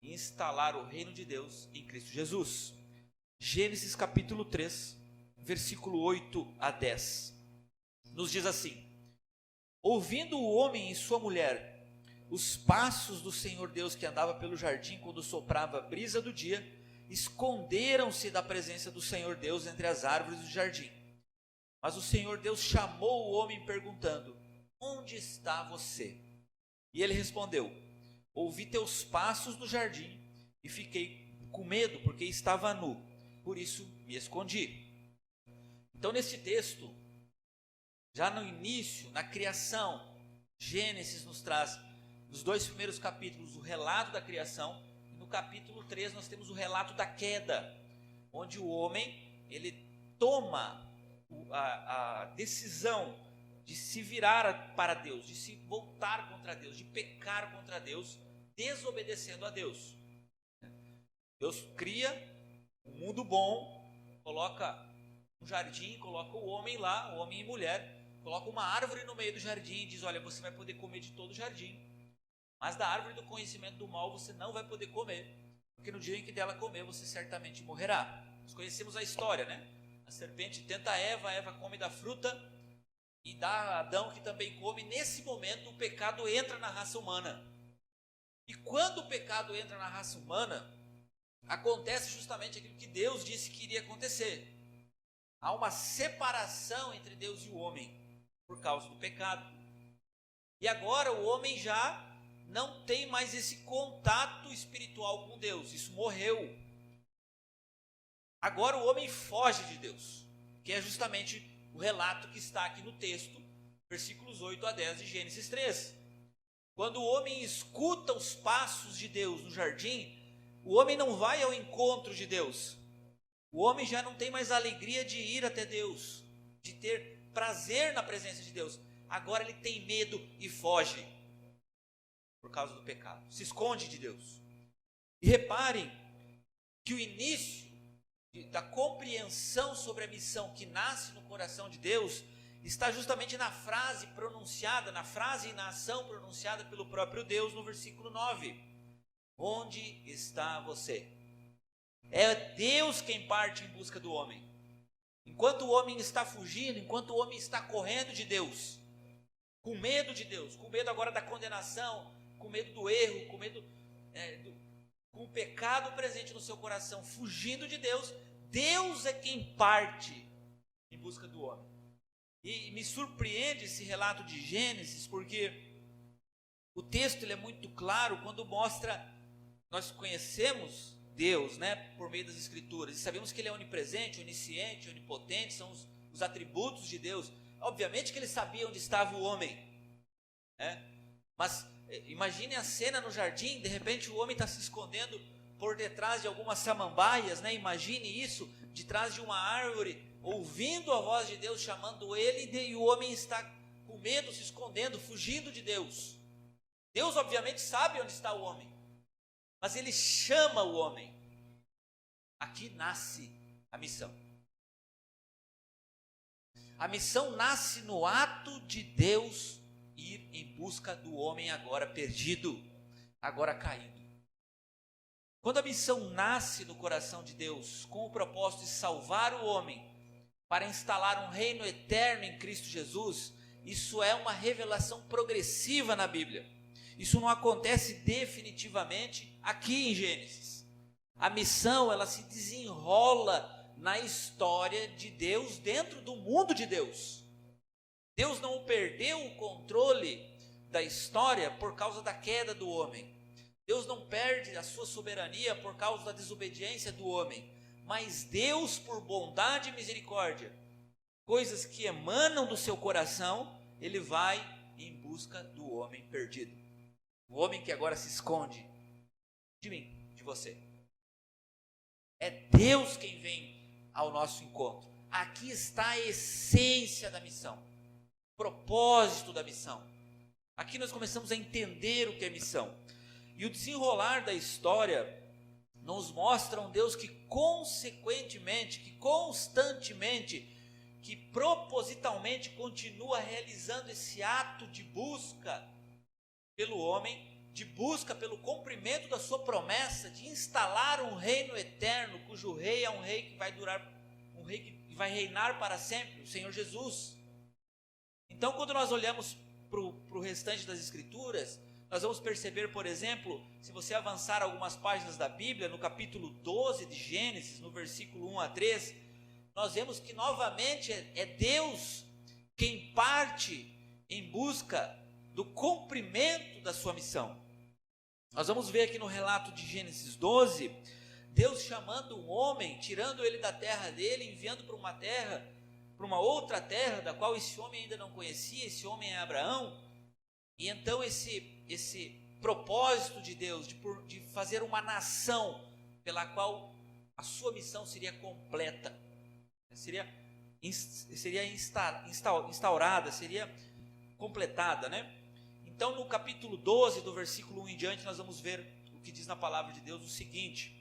e instalar o reino de Deus em Cristo Jesus. Gênesis capítulo 3, versículo 8 a 10, nos diz assim: ouvindo o homem e sua mulher os passos do Senhor Deus que andava pelo jardim quando soprava a brisa do dia, esconderam-se da presença do Senhor Deus entre as árvores do jardim. Mas o Senhor Deus chamou o homem perguntando: onde está você? E ele respondeu: ouvi teus passos no jardim e fiquei com medo porque estava nu, por isso me escondi. Então, nesse texto, já no início, na criação, Gênesis nos traz, nos 2 primeiros capítulos, o relato da criação. E no capítulo 3 nós temos o relato da queda, onde o homem, ele toma a decisão de se virar para Deus, de se voltar contra Deus, de pecar contra Deus, desobedecendo a Deus. Deus cria um mundo bom, coloca um jardim, coloca o homem lá, o homem e mulher, coloca uma árvore no meio do jardim e diz: olha, você vai poder comer de todo o jardim, mas da árvore do conhecimento do mal você não vai poder comer, porque no dia em que dela comer você certamente morrerá. Nós conhecemos a história, né? A serpente tenta Eva, Eva come da fruta e dá a Adão, que também come. Nesse momento o pecado entra na raça humana. E quando o pecado entra na raça humana, acontece justamente aquilo que Deus disse que iria acontecer. Há uma separação entre Deus e o homem por causa do pecado. E agora o homem já não tem mais esse contato espiritual com Deus. Isso morreu. Agora o homem foge de Deus, que é justamente o relato que está aqui no texto, versículos 8 a 10 de Gênesis 3. Quando o homem escuta os passos de Deus no jardim, o homem não vai ao encontro de Deus. O homem já não tem mais a alegria de ir até Deus, de ter prazer na presença de Deus. Agora ele tem medo e foge por causa do pecado, se esconde de Deus. E reparem que o início da compreensão sobre a missão que nasce no coração de Deus está justamente na frase pronunciada, na frase e na ação pronunciada pelo próprio Deus no versículo 9: onde está você? É Deus quem parte em busca do homem. Enquanto o homem está fugindo, enquanto o homem está correndo de Deus, com medo de Deus, com medo agora da condenação, com medo do erro, com medo com o pecado presente no seu coração, fugindo de Deus, Deus é quem parte em busca do homem. E me surpreende esse relato de Gênesis, porque o texto ele é muito claro quando mostra, nós conhecemos Deus, né, por meio das Escrituras, e sabemos que Ele é onipresente, onisciente, onipotente, são os atributos de Deus. Obviamente que Ele sabia onde estava o homem, né? Mas imagine a cena no jardim, de repente o homem está se escondendo por detrás de algumas samambaias, né? Imagine isso, de trás de uma árvore, ouvindo a voz de Deus chamando ele, e o homem está com medo, se escondendo, fugindo de Deus. Deus obviamente sabe onde está o homem, mas ele chama o homem. Aqui nasce a missão. A missão nasce no ato de Deus ir em busca do homem agora perdido, agora caído. Quando a missão nasce no coração de Deus, com o propósito de salvar o homem, para instalar um reino eterno em Cristo Jesus, isso é uma revelação progressiva na Bíblia. Isso não acontece definitivamente aqui em Gênesis. A missão, ela se desenrola na história de Deus, dentro do mundo de Deus. Deus não perdeu o controle da história por causa da queda do homem. Deus não perde a sua soberania por causa da desobediência do homem. Mas Deus, por bondade e misericórdia, coisas que emanam do seu coração, Ele vai em busca do homem perdido. O homem que agora se esconde de mim, de você. É Deus quem vem ao nosso encontro. Aqui está a essência da missão, o propósito da missão. Aqui nós começamos a entender o que é missão. E o desenrolar da história nos mostra um Deus que consequentemente, que constantemente, que propositalmente continua realizando esse ato de busca pelo homem, de busca pelo cumprimento da sua promessa de instalar um reino eterno, cujo rei é um rei que vai durar, um rei que vai reinar para sempre, o Senhor Jesus. Então, quando nós olhamos para o restante das Escrituras, nós vamos perceber, por exemplo, se você avançar algumas páginas da Bíblia, no capítulo 12 de Gênesis, no versículo 1 a 3, nós vemos que novamente é Deus quem parte em busca do cumprimento da sua missão. Nós vamos ver aqui no relato de Gênesis 12, Deus chamando um homem, tirando ele da terra dele, enviando para uma terra, para uma outra terra, da qual esse homem ainda não conhecia. Esse homem é Abraão. E então esse propósito de Deus de fazer uma nação pela qual a sua missão seria completa, seria instaurada, seria completada, né? Então, no capítulo 12, do versículo 1 em diante, nós vamos ver o que diz na palavra de Deus o seguinte: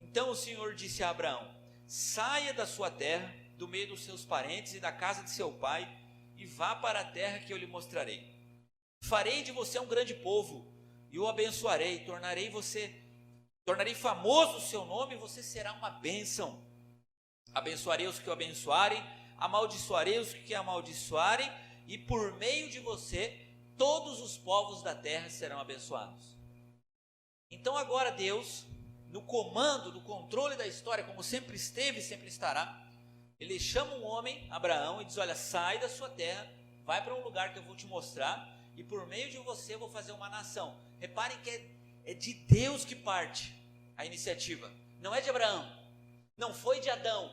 Então o Senhor disse a Abraão: saia da sua terra, do meio dos seus parentes e da casa de seu pai, e vá para a terra que eu lhe mostrarei. Farei de você um grande povo, e o abençoarei, tornarei famoso o seu nome, e você será uma bênção. Abençoarei os que o abençoarem, amaldiçoarei os que amaldiçoarem, e por meio de você, todos os povos da terra serão abençoados. Então agora Deus, no comando, no controle da história, como sempre esteve e sempre estará, Ele chama um homem, Abraão, e diz: olha, sai da sua terra, vai para um lugar que eu vou te mostrar, e por meio de você eu vou fazer uma nação. Reparem que é de Deus que parte a iniciativa, não é de Abraão, não foi de Adão,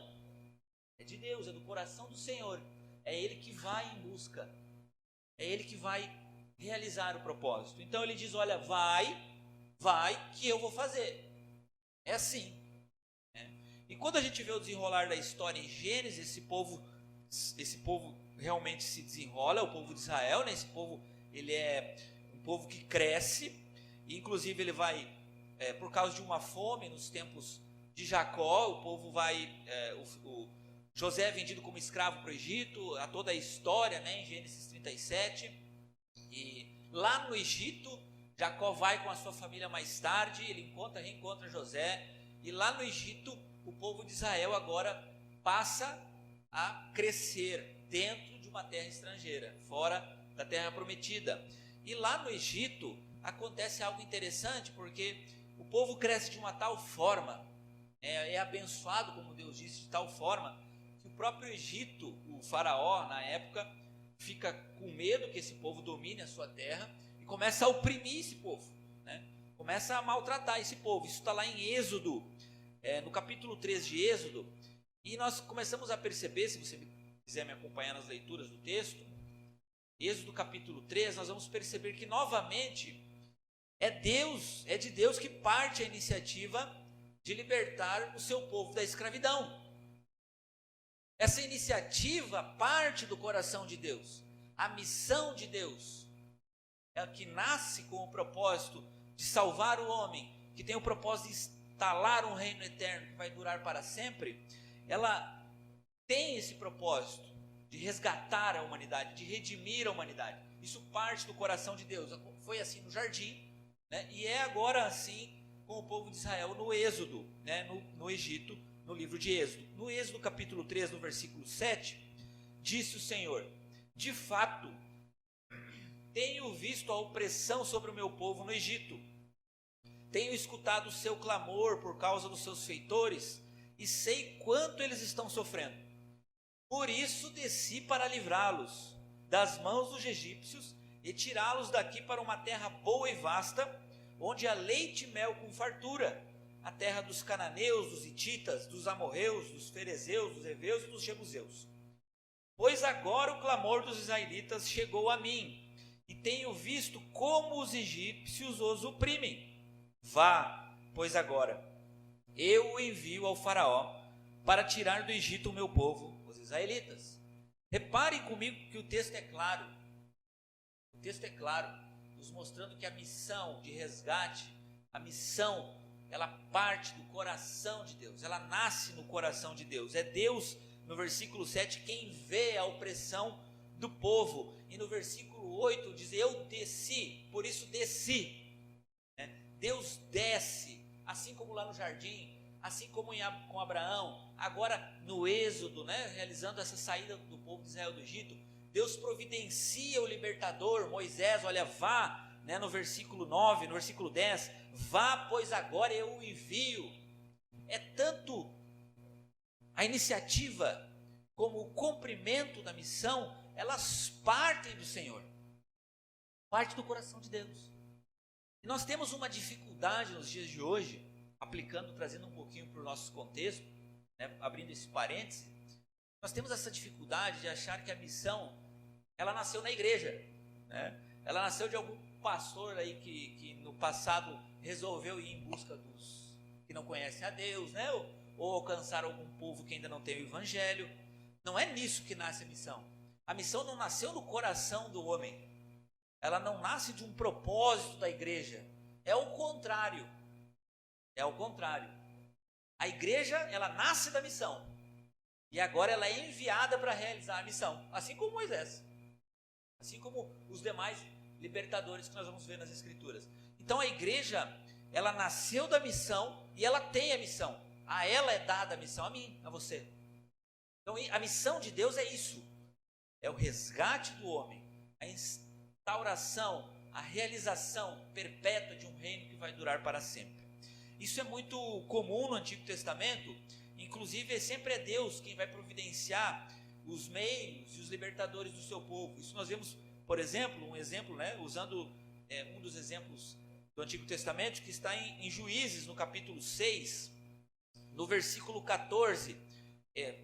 é de Deus, é do coração do Senhor. É Ele que vai em busca, é Ele que vai realizar o propósito. Então Ele diz: olha, vai que eu vou fazer. É assim, né? E quando a gente vê o desenrolar da história em Gênesis, esse povo realmente se desenrola, é o povo de Israel, né? Esse povo, ele é um povo que cresce, e inclusive ele vai, por causa de uma fome nos tempos de Jacó, o povo vai, José é vendido como escravo para o Egito, a toda a história, né, em Gênesis 37, e lá no Egito, Jacó vai com a sua família mais tarde, ele reencontra José, e lá no Egito, o povo de Israel agora passa a crescer dentro de uma terra estrangeira, fora da terra prometida. E lá no Egito acontece algo interessante, porque o povo cresce de uma tal forma, é abençoado, como Deus disse, de tal forma, que o próprio Egito, o faraó na época, fica com medo que esse povo domine a sua terra e começa a oprimir esse povo, né? Começa a maltratar esse povo. Isso está lá em Êxodo, no capítulo 3 de Êxodo, e nós começamos a perceber, se você quiser me acompanhar nas leituras do texto, Êxodo capítulo 3, nós vamos perceber que novamente é de Deus que parte a iniciativa de libertar o seu povo da escravidão. Essa iniciativa parte do coração de Deus. A missão de Deus é a que nasce com o propósito de salvar o homem, que tem o propósito de instalar um reino eterno que vai durar para sempre. Ela tem esse propósito de resgatar a humanidade, de redimir a humanidade. Isso parte do coração de Deus. Foi assim no jardim, né? E é agora assim com o povo de Israel no Êxodo, né, no Egito, no livro de Êxodo. No Êxodo capítulo 3, no versículo 7, disse o Senhor: de fato, tenho visto a opressão sobre o meu povo no Egito, tenho escutado o seu clamor por causa dos seus feitores, e sei quanto eles estão sofrendo. Por isso desci para livrá-los das mãos dos egípcios e tirá-los daqui para uma terra boa e vasta, onde há leite e mel com fartura, a terra dos cananeus, dos hititas, dos amorreus, dos ferezeus, dos heveus e dos jebuseus. Pois agora o clamor dos israelitas chegou a mim, e tenho visto como os egípcios os oprimem. Vá, pois agora eu o envio ao faraó para tirar do Egito o meu povo, os israelitas. Reparem comigo que o texto é claro. O texto é claro, nos mostrando que a missão de resgate, a missão, ela parte do coração de Deus, ela nasce no coração de Deus. É Deus, no versículo 7, quem vê a opressão do povo. E no versículo 8 diz: eu desci, por isso desci. Deus desce, assim como lá no jardim, assim como com Abraão, agora no Êxodo, né, realizando essa saída do povo de Israel do Egito. Deus providencia o libertador, Moisés, olha, vá, né, no versículo 9, no versículo 10, vá, pois agora eu o envio. É tanto a iniciativa como o cumprimento da missão, elas partem do Senhor, parte do coração de Deus. E nós temos uma dificuldade nos dias de hoje, aplicando, trazendo um pouquinho para o nosso contexto, né, abrindo esse parêntese, nós temos essa dificuldade de achar que a missão, ela nasceu na igreja, né? Ela nasceu de algum pastor aí que no passado resolveu ir em busca dos que não conhecem a Deus, né? Ou alcançar algum povo que ainda não tem o evangelho. Não é nisso que nasce a missão. A missão não nasceu no coração do homem. Ela não nasce de um propósito da igreja. É o contrário. É o contrário. A igreja, ela nasce da missão. E agora ela é enviada para realizar a missão. Assim como Moisés. Assim como os demais libertadores que nós vamos ver nas Escrituras. Então a igreja, ela nasceu da missão e ela tem a missão. A ela é dada a missão, a mim, a você. Então a missão de Deus é isso. É o resgate do homem. A instauração, a realização perpétua de um reino que vai durar para sempre. Isso é muito comum no Antigo Testamento, inclusive sempre é Deus quem vai providenciar os meios e os libertadores do seu povo. Isso nós vemos, por exemplo, um exemplo, né, usando um dos exemplos do Antigo Testamento, que está em Juízes, no capítulo 6, no versículo 14,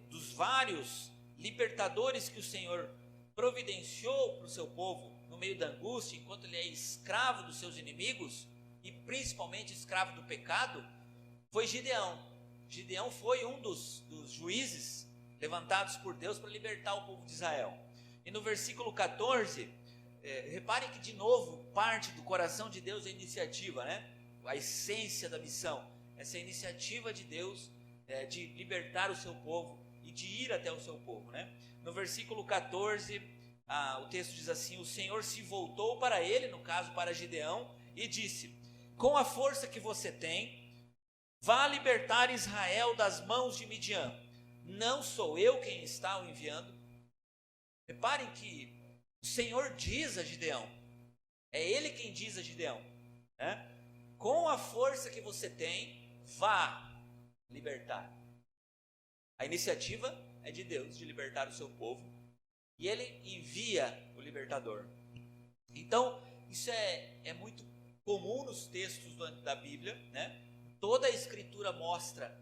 dos vários libertadores que o Senhor providenciou para o seu povo, no meio da angústia, enquanto ele é escravo dos seus inimigos, e principalmente escravo do pecado, foi Gideão. Gideão foi um dos juízes levantados por Deus para libertar o povo de Israel. E no versículo 14, reparem que de novo parte do coração de Deus a iniciativa, né? A essência da missão, essa iniciativa de Deus de libertar o seu povo e de ir até o seu povo, né? No versículo 14, o texto diz assim: o Senhor se voltou para ele, no caso para Gideão, e disse: com a força que você tem, vá libertar Israel das mãos de Midian. Não sou eu quem está o enviando. Reparem que o Senhor diz a Gideão, é Ele quem diz a Gideão, né? Com a força que você tem, vá libertar. A iniciativa é de Deus de libertar o seu povo, e Ele envia o libertador. Então, isso é muito comum nos textos da Bíblia, né? Toda a Escritura mostra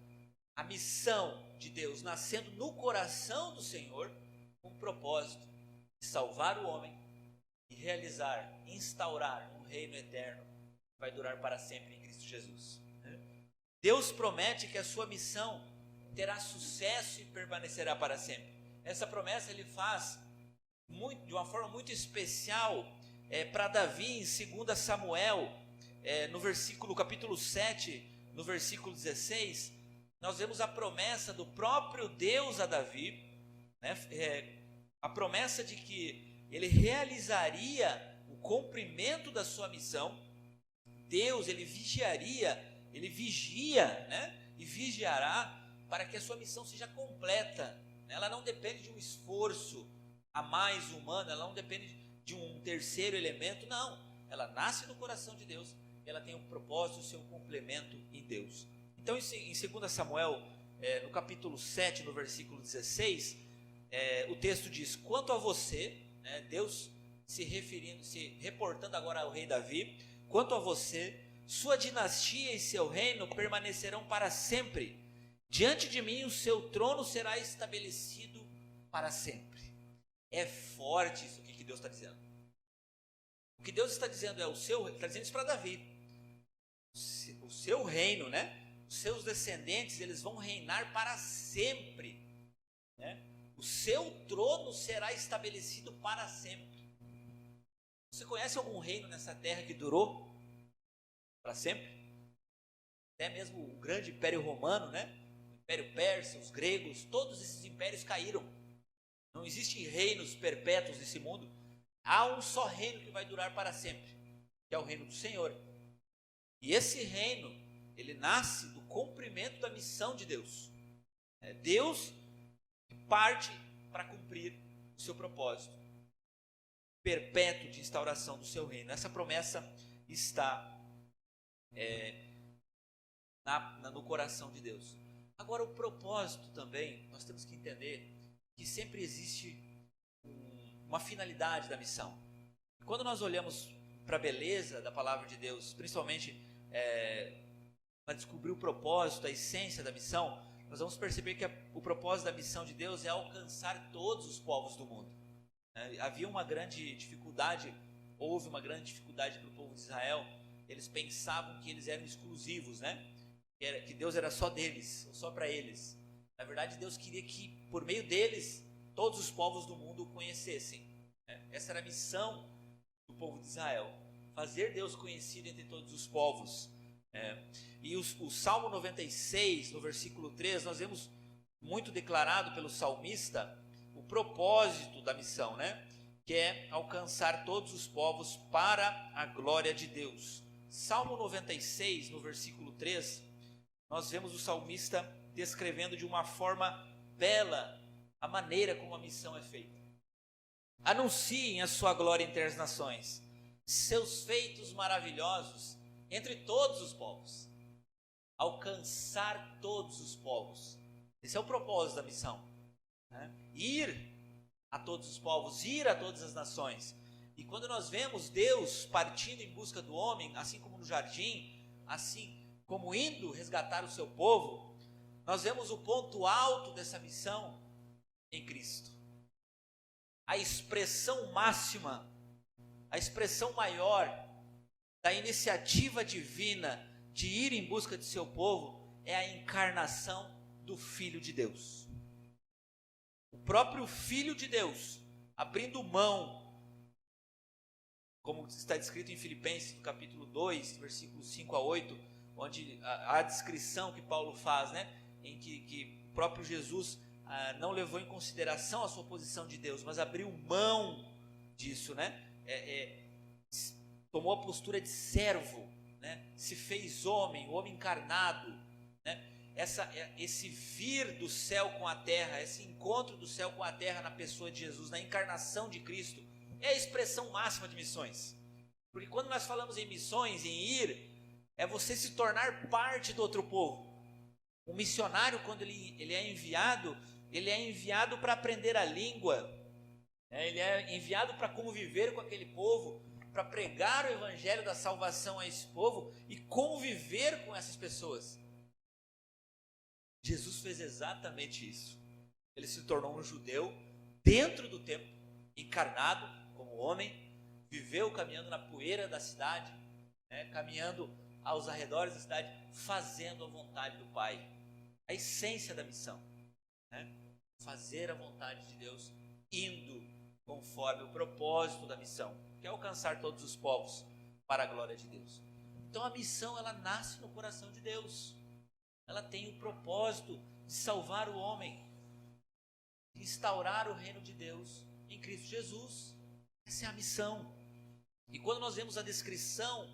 a missão de Deus nascendo no coração do Senhor, com o propósito de salvar o homem e realizar, instaurar um reino eterno que vai durar para sempre em Cristo Jesus. Deus promete que a sua missão terá sucesso e permanecerá para sempre. Essa promessa Ele faz de uma forma muito especial para Davi em 2 Samuel, no capítulo 7, no versículo 16, nós vemos a promessa do próprio Deus a Davi, né? A promessa de que ele realizaria o cumprimento da sua missão. Deus, ele vigiaria, ele vigia, né? E vigiará para que a sua missão seja completa. Ela não depende de um esforço a mais humano, ela não depende de um terceiro elemento, não. Ela nasce no coração de Deus, ela tem um propósito, o seu complemento em Deus. Então, em 2 Samuel, no capítulo 7, no versículo 16, o texto diz: quanto a você, Deus se reportando agora ao rei Davi, quanto a você, sua dinastia e seu reino permanecerão para sempre. Diante de mim o seu trono será estabelecido para sempre. É forte isso que Deus está dizendo. O que Deus está dizendo está dizendo isso para Davi. O seu reino, né? Os seus descendentes, eles vão reinar para sempre, né? O seu trono será estabelecido para sempre. Você conhece algum reino nessa terra que durou para sempre? Até mesmo o grande Império Romano, né? O Império Persa, os gregos, todos esses impérios caíram. Não existem reinos perpétuos nesse mundo. Há um só reino que vai durar para sempre, que é o reino do Senhor. E esse reino, ele nasce do cumprimento da missão de Deus. Deus parte para cumprir o seu propósito perpétuo de instauração do seu reino. Essa promessa está no coração de Deus. Agora, o propósito também, nós temos que entender que sempre existe uma finalidade da missão. Quando nós olhamos para a beleza da palavra de Deus, principalmente para descobrir o propósito, a essência da missão, nós vamos perceber que o propósito da missão de Deus é alcançar todos os povos do mundo. Havia uma grande dificuldade, houve uma grande dificuldade para o povo de Israel. Eles pensavam que eles eram exclusivos, né? Que Deus era só deles, só para eles. Na verdade, Deus queria que, por meio deles, todos os povos do mundo o conhecessem. Essa era a missão do povo de Israel, fazer Deus conhecido entre todos os povos. E o Salmo 96, no versículo 3, nós vemos muito declarado pelo salmista o propósito da missão, né? Que é alcançar todos os povos para a glória de Deus. Salmo 96, no versículo 3, nós vemos o salmista descrevendo de uma forma bela a maneira como a missão é feita. Anunciem a sua glória entre as nações, seus feitos maravilhosos entre todos os povos. Alcançar todos os povos. Esse é o propósito da missão, né? Ir a todos os povos, ir a todas as nações. E quando nós vemos Deus partindo em busca do homem, assim como no jardim, assim como indo resgatar o seu povo, nós vemos o ponto alto dessa missão em Cristo. A expressão máxima, a expressão maior da iniciativa divina de ir em busca de seu povo é a encarnação do Filho de Deus. O próprio Filho de Deus, abrindo mão, como está descrito em Filipenses, no capítulo 2, versículos 5 a 8, onde a descrição que Paulo faz, né, em que o próprio Jesus não levou em consideração a sua posição de Deus, mas abriu mão disso, né? Tomou a postura de servo, né? Se fez homem, o homem encarnado, né? Esse vir do céu com a terra, esse encontro do céu com a terra na pessoa de Jesus, na encarnação de Cristo, é a expressão máxima de missões. Porque quando nós falamos em missões, em ir, é você se tornar parte do outro povo. O missionário, quando ele é enviado para aprender a língua, ele é enviado para conviver com aquele povo, para pregar o evangelho da salvação a esse povo e conviver com essas pessoas. Jesus fez exatamente isso. Ele se tornou um judeu dentro do templo, encarnado como homem, viveu caminhando na poeira da cidade, né, caminhando aos arredores da cidade, fazendo a vontade do Pai. A essência da missão, né? Fazer a vontade de Deus, indo conforme o propósito da missão, que é alcançar todos os povos para a glória de Deus. Então a missão, ela nasce no coração de Deus. Ela tem o propósito de salvar o homem, de instaurar o reino de Deus em Cristo Jesus. Essa é a missão. E quando nós vemos a descrição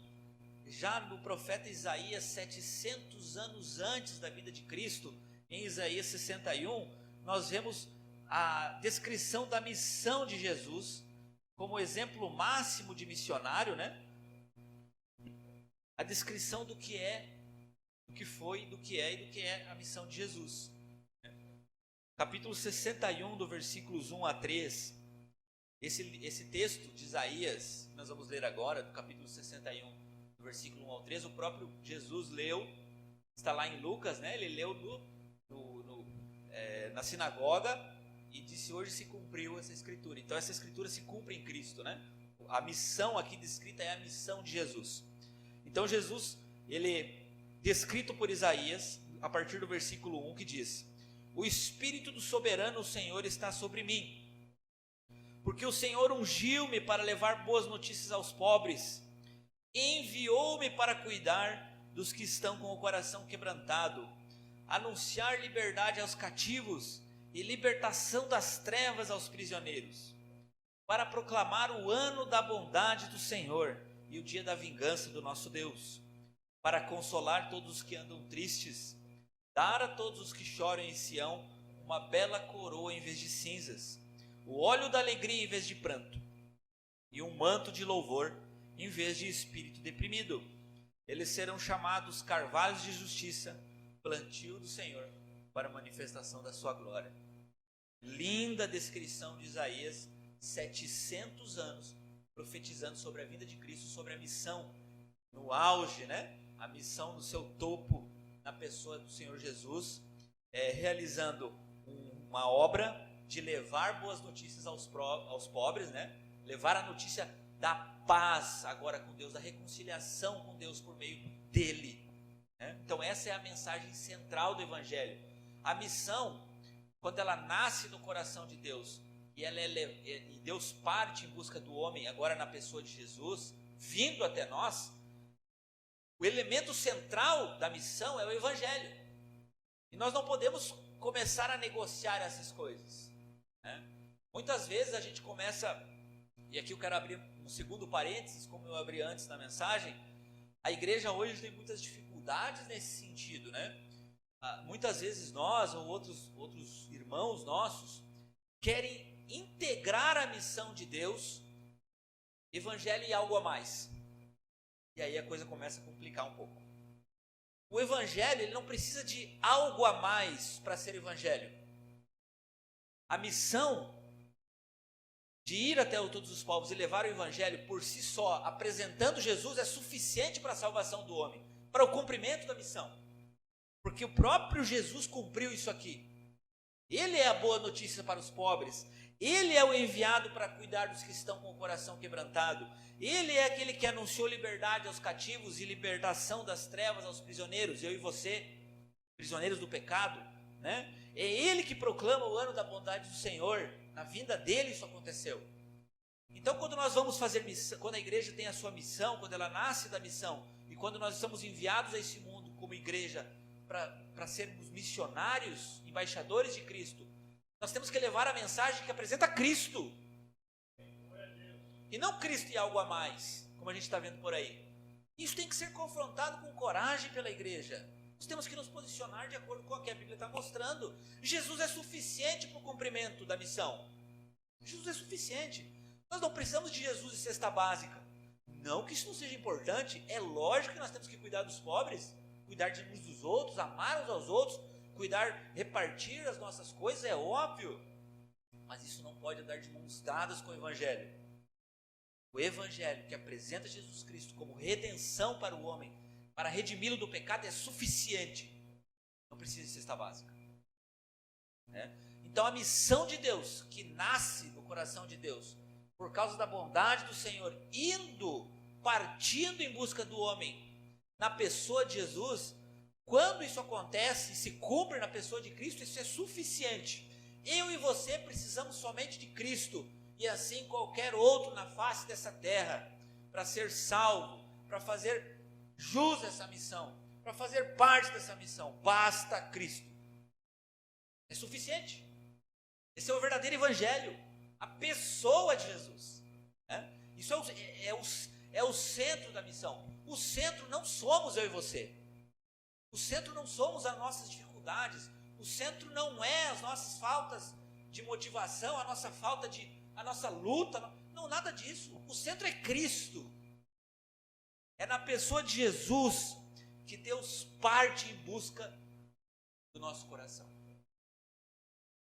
já no profeta Isaías, 700 anos antes da vida de Cristo, em Isaías 61, nós vemos a descrição da missão de Jesus como exemplo máximo de missionário, né? A descrição do que é, do que foi, do que é e do que é a missão de Jesus. Capítulo 61, do versículos 1 a 3, esse texto de Isaías, que nós vamos ler agora, do capítulo 61, do versículo 1 ao 3, o próprio Jesus leu, está lá em Lucas, né? Ele leu na sinagoga e disse: hoje se cumpriu essa escritura. Então essa escritura se cumpre em Cristo, né? A missão aqui descrita é a missão de Jesus. Então Jesus, ele descrito por Isaías, a partir do versículo 1, que diz: o Espírito do soberano Senhor está sobre mim, porque o Senhor ungiu-me para levar boas notícias aos pobres, enviou-me para cuidar dos que estão com o coração quebrantado, anunciar liberdade aos cativos e libertação das trevas aos prisioneiros, para proclamar o ano da bondade do Senhor e o dia da vingança do nosso Deus, para consolar todos os que andam tristes, dar a todos os que choram em Sião uma bela coroa em vez de cinzas, o óleo da alegria em vez de pranto, e um manto de louvor em vez de espírito deprimido. Eles serão chamados carvalhos de justiça, plantio do Senhor, para a manifestação da sua glória. Linda descrição de Isaías, 700 anos, profetizando sobre a vida de Cristo, sobre a missão no auge, né? A missão no seu topo, na pessoa do Senhor Jesus, realizando uma obra de levar boas notícias aos pobres, né? Levar a notícia da paz agora com Deus, da reconciliação com Deus por meio dele, né? Então essa é a mensagem central do Evangelho. A missão, quando ela nasce no coração de Deus e Deus parte em busca do homem, agora na pessoa de Jesus, vindo até nós, o elemento central da missão é o Evangelho. E nós não podemos começar a negociar essas coisas, né? Muitas vezes a gente começa, e aqui eu quero abrir um segundo parênteses, como eu abri antes na mensagem, a igreja hoje tem muitas dificuldades nesse sentido, né? Muitas vezes nós ou outros irmãos nossos querem integrar a missão de Deus, Evangelho e algo a mais. E aí a coisa começa a complicar um pouco. O Evangelho, ele não precisa de algo a mais para ser Evangelho. A missão de ir até todos os povos e levar o Evangelho por si só, apresentando Jesus, é suficiente para a salvação do homem, para o cumprimento da missão. Porque o próprio Jesus cumpriu isso aqui. Ele é a boa notícia para os pobres. Ele é o enviado para cuidar dos que estão com o coração quebrantado. Ele é aquele que anunciou liberdade aos cativos e libertação das trevas aos prisioneiros, eu e você, prisioneiros do pecado, né? É ele que proclama o ano da bondade do Senhor. Na vinda dele isso aconteceu. Então quando nós vamos fazer missão, quando a igreja tem a sua missão, quando ela nasce da missão, e quando nós estamos enviados a esse mundo como igreja para sermos missionários, embaixadores de Cristo, nós temos que levar a mensagem que apresenta Cristo, e não Cristo e algo a mais, como a gente está vendo por aí. Isso tem que ser confrontado com coragem pela igreja. Nós temos que nos posicionar de acordo com o que a Bíblia está mostrando. Jesus é suficiente para o cumprimento da missão. Jesus é suficiente. Nós não precisamos de Jesus de cesta básica. Não que isso não seja importante. É lógico que nós temos que cuidar dos pobres, cuidar de uns dos outros, amar uns aos outros, cuidar, repartir as nossas coisas, é óbvio. Mas isso não pode andar de mãos dadas com o Evangelho. O Evangelho que apresenta Jesus Cristo como redenção para o homem, para redimi-lo do pecado, é suficiente. Não precisa de cesta básica, né? Então a missão de Deus, que nasce no coração de Deus, por causa da bondade do Senhor, partindo em busca do homem, na pessoa de Jesus, quando isso acontece e se cumpre na pessoa de Cristo, isso é suficiente. Eu e você precisamos somente de Cristo, e assim qualquer outro na face dessa terra, para ser salvo, para fazer jus a essa missão, para fazer parte dessa missão. Basta Cristo. É suficiente. Esse é o verdadeiro Evangelho, a pessoa de Jesus, né? Isso é o centro da missão. o centro não somos eu e você. O centro não somos as nossas dificuldades. O centro não é as nossas faltas de motivação, a nossa luta. Não, nada disso. O centro é Cristo. É na pessoa de Jesus que Deus parte em busca do nosso coração.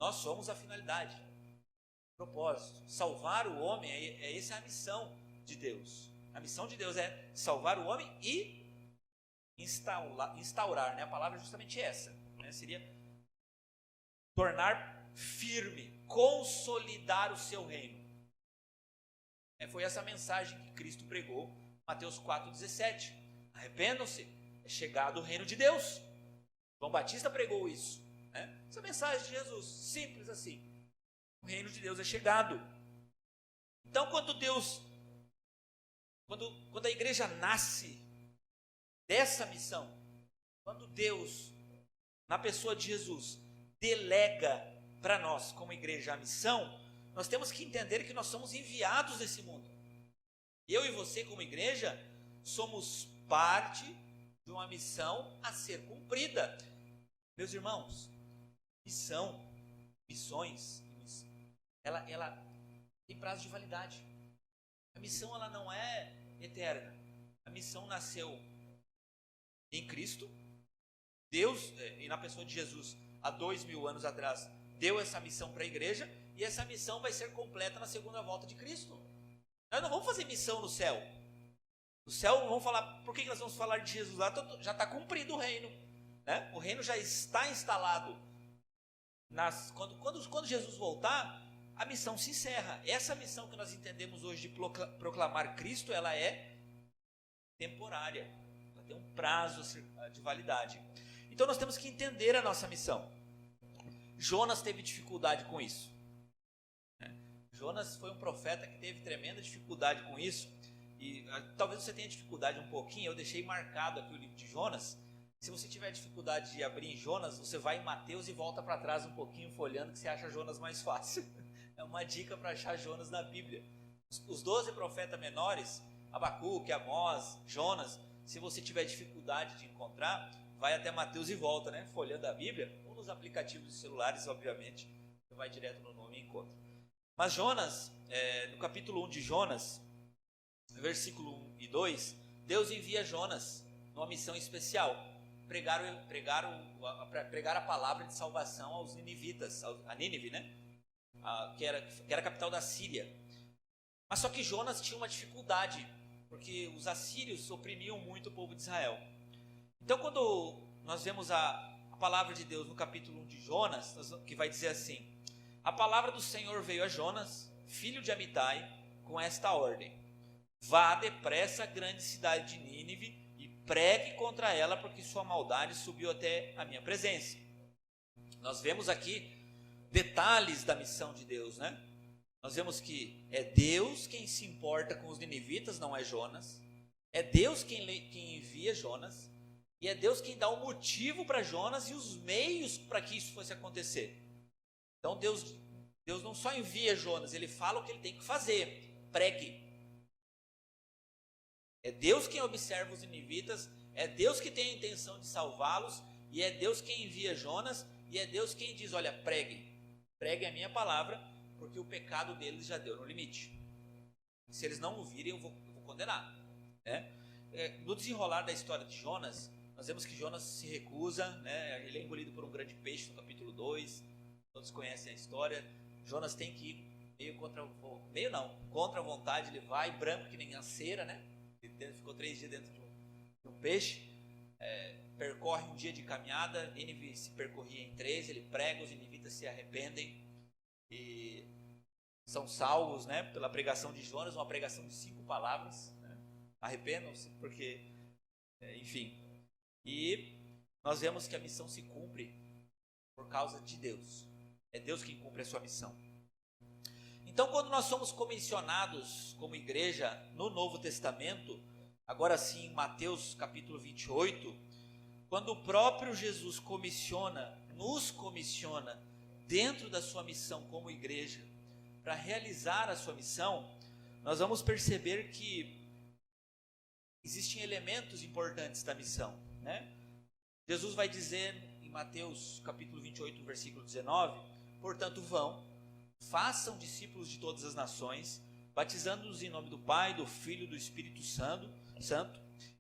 Nós somos a finalidade, o propósito. Salvar o homem, essa é a missão de Deus. A missão de Deus é salvar o homem e instaurar, né? A palavra é justamente essa, né? Seria tornar firme, consolidar o seu reino. Foi essa mensagem que Cristo pregou, Mateus 4,17. Arrependam-se, é chegado o reino de Deus. João Batista pregou isso, né? Essa mensagem de Jesus, simples assim. O reino de Deus é chegado. Então, quando a igreja nasce dessa missão, quando Deus, na pessoa de Jesus, delega para nós, como igreja, a missão, nós temos que entender que nós somos enviados nesse mundo. Eu e você, como igreja, somos parte de uma missão a ser cumprida. Meus irmãos, missões, ela tem prazo de validade. A missão, ela não é eterna. A missão nasceu em Cristo. Deus, e na pessoa de Jesus, há 2000 anos atrás, deu essa missão para a igreja, e essa missão vai ser completa na segunda volta de Cristo. Nós não vamos fazer missão no céu. No céu, vamos falar, por que nós vamos falar de Jesus lá? Já está cumprido o reino, né? O reino já está instalado. Quando Jesus voltar, a missão se encerra. Essa missão que nós entendemos hoje de proclamar Cristo, ela é temporária. Ela tem um prazo de validade. Então nós temos que entender a nossa missão. Jonas teve dificuldade com isso. Jonas foi um profeta que teve tremenda dificuldade com isso. E talvez você tenha dificuldade um pouquinho. Eu deixei marcado aqui o livro de Jonas. Se você tiver dificuldade de abrir em Jonas, você vai em Mateus e volta para trás um pouquinho folhando, que você acha Jonas mais fácil. É uma dica para achar Jonas na Bíblia. Os 12 profetas menores, Abacuque, Amós, Jonas, se você tiver dificuldade de encontrar, vai até Mateus e volta, né? Folhando a Bíblia, ou nos aplicativos de celulares, obviamente, você vai direto no nome e encontra. Mas Jonas, no capítulo 1 de Jonas, versículo 1 e 2, Deus envia Jonas numa missão especial, pregar a palavra de salvação aos ninivitas, a Nínive, né? Que era a capital da Síria. Mas só que Jonas tinha uma dificuldade, porque os assírios oprimiam muito o povo de Israel. Então, quando nós vemos a palavra de Deus no capítulo 1 de Jonas, que vai dizer assim: a palavra do Senhor veio a Jonas, filho de Amitai, com esta ordem: vá depressa à grande cidade de Nínive e pregue contra ela, porque sua maldade subiu até a minha presença. Nós vemos aqui detalhes da missão de Deus, né? Nós vemos que é Deus quem se importa com os ninivitas, não é Jonas. É Deus quem envia Jonas. E é Deus quem dá o motivo para Jonas e os meios para que isso fosse acontecer. Então Deus não só envia Jonas, ele fala o que ele tem que fazer: pregue. É Deus quem observa os ninivitas, é Deus que tem a intenção de salvá-los, e é Deus quem envia Jonas, e é Deus quem diz: olha, pregue a minha palavra, porque o pecado deles já deu no limite. Se eles não ouvirem, eu vou condenar, né? No desenrolar da história de Jonas, nós vemos que Jonas se recusa, né? Ele é engolido por um grande peixe no capítulo 2, todos conhecem a história. Jonas tem que ir contra a vontade, ele vai branco que nem a cera, né? Ele ficou 3 dias dentro de um peixe, percorre um dia de caminhada. Nínive se percorria em 3, ele prega, os ninivitas se arrependem e são salvos, né, pela pregação de Jonas, uma pregação de 5 palavras, né? Arrependam-se, porque, enfim. E nós vemos que a missão se cumpre por causa de Deus. É Deus quem cumpre a sua missão. Então, quando nós somos comissionados como igreja no Novo Testamento, agora sim, em Mateus capítulo 28, quando o próprio Jesus nos comissiona dentro da sua missão como igreja, para realizar a sua missão, nós vamos perceber que existem elementos importantes da missão, né? Jesus vai dizer em Mateus capítulo 28, versículo 19, portanto vão, façam discípulos de todas as nações, batizando-os em nome do Pai, do Filho e do Espírito Santo,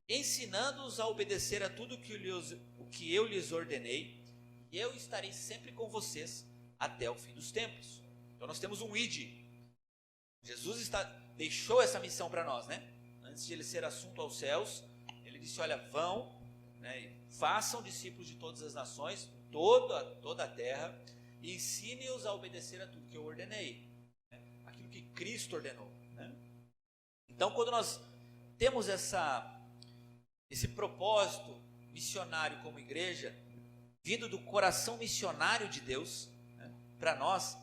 ensinando-os a obedecer a tudo o que eu lhes ordenei, e eu estarei sempre com vocês até o fim dos tempos. Então nós temos um id. Jesus deixou essa missão para nós, né? Antes de ele ser assunto aos céus, ele disse, olha, vão, né, e façam discípulos de todas as nações, toda a terra, e ensine-os a obedecer a tudo que eu ordenei, né? Aquilo que Cristo ordenou, né? Então, quando nós temos esse propósito missionário como igreja, vindo do coração missionário de Deus, né, para nós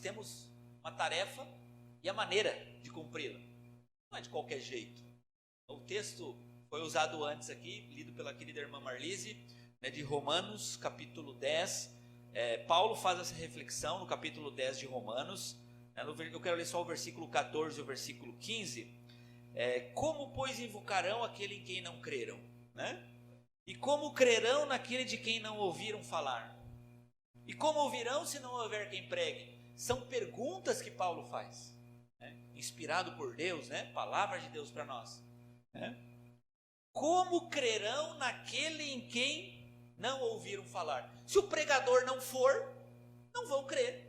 temos uma tarefa e a maneira de cumpri-la. Não é de qualquer jeito. O texto foi usado antes aqui, lido pela querida irmã Marlise, né, de Romanos, capítulo 10. Paulo faz essa reflexão no capítulo 10 de Romanos. Eu quero ler só o versículo 14 e o versículo 15. Como, pois, invocarão aquele em quem não creram? Né? E como crerão naquele de quem não ouviram falar? E como ouvirão se não houver quem pregue? São perguntas que Paulo faz, né? Inspirado por Deus, né? Palavra de Deus para nós, né? Como crerão naquele em quem não ouviram falar? Se o pregador não for, não vão crer.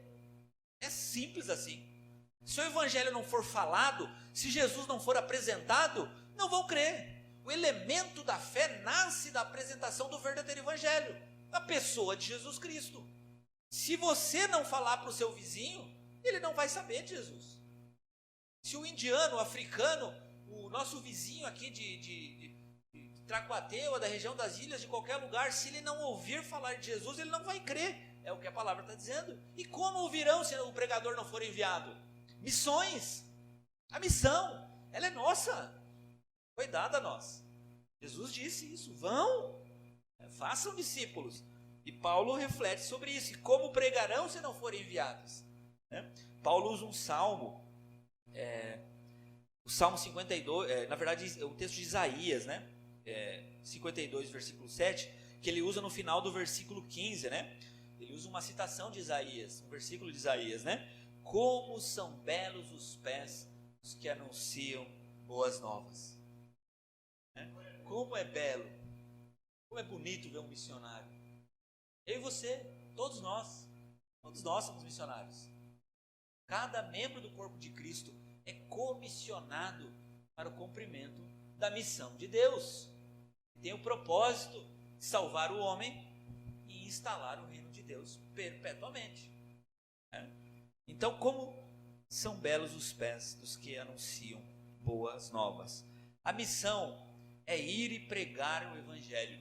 É simples assim. Se o evangelho não for falado, se Jesus não for apresentado, não vão crer. O elemento da fé nasce da apresentação do verdadeiro evangelho, da pessoa de Jesus Cristo. Se você não falar para o seu vizinho, ele não vai saber de Jesus. Se o indiano, o africano, o nosso vizinho aqui de Tracuateua, da região das ilhas, de qualquer lugar, se ele não ouvir falar de Jesus, ele não vai crer. É o que a palavra está dizendo. E como ouvirão se o pregador não for enviado? Missões. A missão, ela é nossa. Foi dada a nós. Jesus disse isso. Vão, façam discípulos. E Paulo reflete sobre isso. E como pregarão se não forem enviados? Né? Paulo usa um salmo. O Salmo 52, na verdade, é o texto de Isaías, né? 52, versículo 7, que ele usa no final do versículo 15, né? Ele usa uma citação de Isaías, um versículo de Isaías, né? Como são belos os pés dos que anunciam boas novas. Né? Como é belo, como é bonito ver um missionário. Eu e você, todos nós somos missionários. Cada membro do corpo de Cristo é comissionado para o cumprimento da missão de Deus. Tem o propósito de salvar o homem e instalar o reino de Deus perpetuamente. Né? Então, como são belos os pés dos que anunciam boas novas. A missão é ir e pregar o evangelho.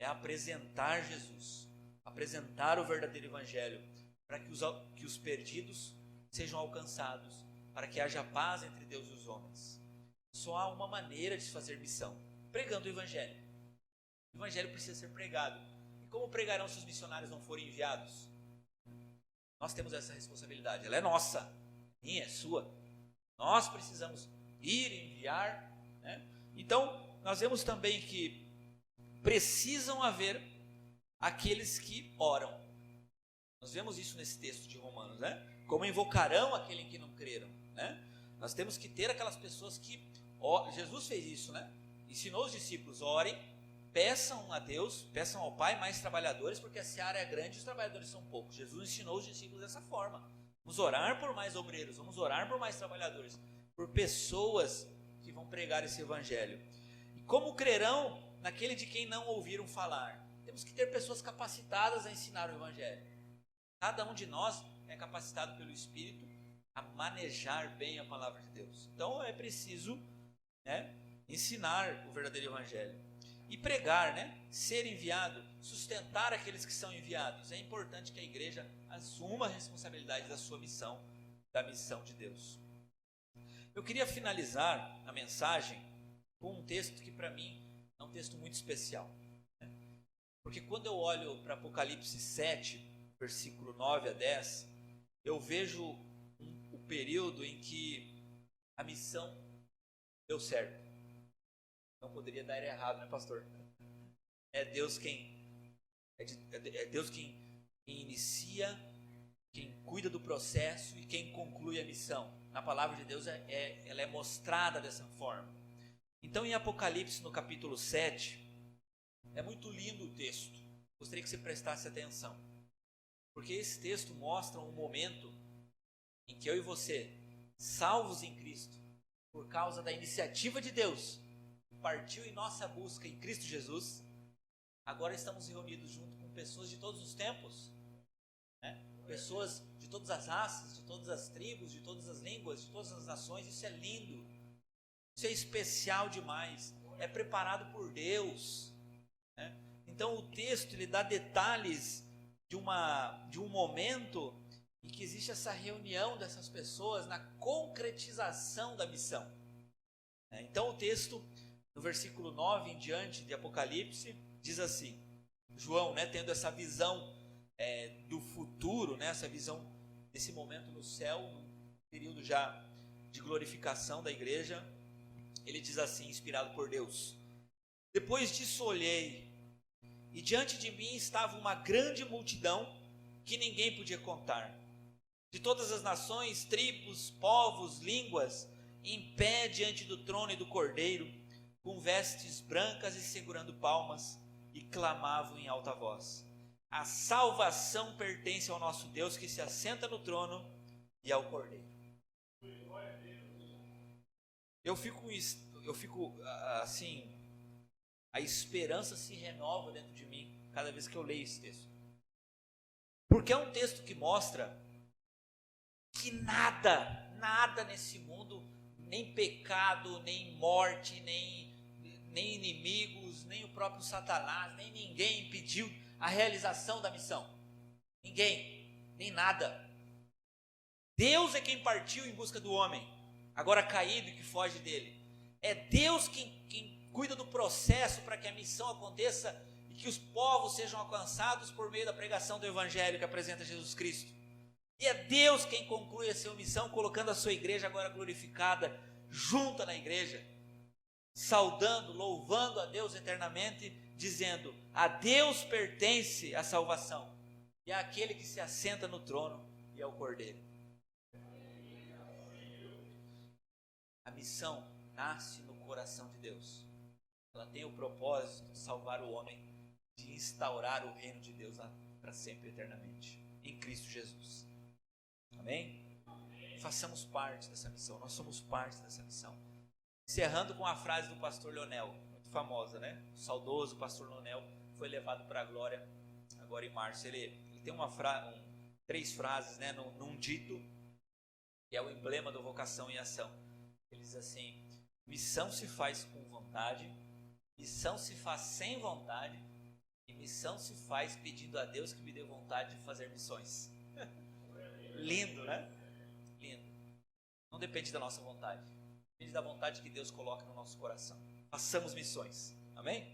É apresentar Jesus, apresentar o verdadeiro evangelho, para que os perdidos sejam alcançados, para que haja paz entre Deus e os homens. Só há uma maneira de se fazer missão, pregando o evangelho. O evangelho precisa ser pregado. E como pregarão se os missionários não forem enviados? Nós temos essa responsabilidade, ela é nossa, minha, é sua. Nós precisamos ir e enviar, né? Então, nós vemos também que precisam haver aqueles que oram. Nós vemos isso nesse texto de Romanos, né? Como invocarão aquele em que não creram, né? Nós temos que ter aquelas pessoas que... Jesus fez isso, né? Ensinou os discípulos, orem, peçam a Deus, peçam ao Pai mais trabalhadores, porque a seara é grande e os trabalhadores são poucos. Jesus ensinou os discípulos dessa forma. Vamos orar por mais obreiros, vamos orar por mais trabalhadores, por pessoas que vão pregar esse evangelho. E como crerão naquele de quem não ouviram falar? Temos que ter pessoas capacitadas a ensinar o evangelho. Cada um de nós é capacitado pelo Espírito a manejar bem a palavra de Deus. Então é preciso, né, ensinar o verdadeiro evangelho. E pregar, né, ser enviado, sustentar aqueles que são enviados. É importante que a igreja assuma a responsabilidade da sua missão, da missão de Deus. Eu queria finalizar a mensagem com um texto que para mim é um texto muito especial, né? Porque quando eu olho para Apocalipse 7, versículo 9 a 10, eu vejo o período em que a missão deu certo. Não poderia dar errado, né, pastor? É Deus quem inicia, quem cuida do processo e quem conclui a missão. Na palavra de Deus ela é mostrada dessa forma. Então, em Apocalipse, no capítulo 7, é muito lindo o texto. Gostaria que você prestasse atenção, porque esse texto mostra um momento em que eu e você, salvos em Cristo, por causa da iniciativa de Deus, partiu em nossa busca em Cristo Jesus, agora estamos reunidos junto com pessoas de todos os tempos, né? Pessoas de todas as raças, de todas as tribos, de todas as línguas, de todas as nações. Isso é lindo, isso é especial demais, é preparado por Deus, né? Então o texto ele dá detalhes de um momento em que existe essa reunião dessas pessoas na concretização da missão. Então o texto, no versículo 9 em diante de Apocalipse, diz assim, João, tendo essa visão do futuro, essa visão desse momento no céu, um período já de glorificação da igreja, ele diz assim, inspirado por Deus: depois disso olhei, e diante de mim estava uma grande multidão que ninguém podia contar, de todas as nações, tribos, povos, línguas, em pé diante do trono e do Cordeiro, com vestes brancas e segurando palmas, e clamavam em alta voz: a salvação pertence ao nosso Deus que se assenta no trono e ao Cordeiro. Eu fico assim, a esperança se renova dentro de mim cada vez que eu leio esse texto, porque é um texto que mostra que nada nesse mundo, nem pecado, nem morte, nem inimigos, nem o próprio Satanás, nem ninguém impediu a realização da missão. Ninguém, nem nada. Deus é quem partiu em busca do homem, agora caído e que foge dele. É Deus quem cuida do processo para que a missão aconteça e que os povos sejam alcançados por meio da pregação do Evangelho que apresenta Jesus Cristo. E é Deus quem conclui a sua missão, colocando a sua igreja agora glorificada, junta na igreja, saudando, louvando a Deus eternamente, dizendo: a Deus pertence a salvação, e àquele que se assenta no trono e ao Cordeiro. A missão nasce no coração de Deus. Ela tem o propósito de salvar o homem, de instaurar o reino de Deus para sempre, eternamente, em Cristo Jesus. Amém? Façamos parte dessa missão. Nós somos parte dessa missão. Encerrando com a frase do pastor Leonel, muito famosa, O saudoso pastor Leonel foi levado para a glória agora em março. Ele tem 3 frases, num dito, que é o emblema da vocação em ação. Ele diz assim: missão se faz com vontade, missão se faz sem vontade, e missão se faz pedindo a Deus que me dê vontade de fazer missões. Lindo, Lindo. Não depende da nossa vontade, depende da vontade que Deus coloca no nosso coração. Façamos missões. Amém?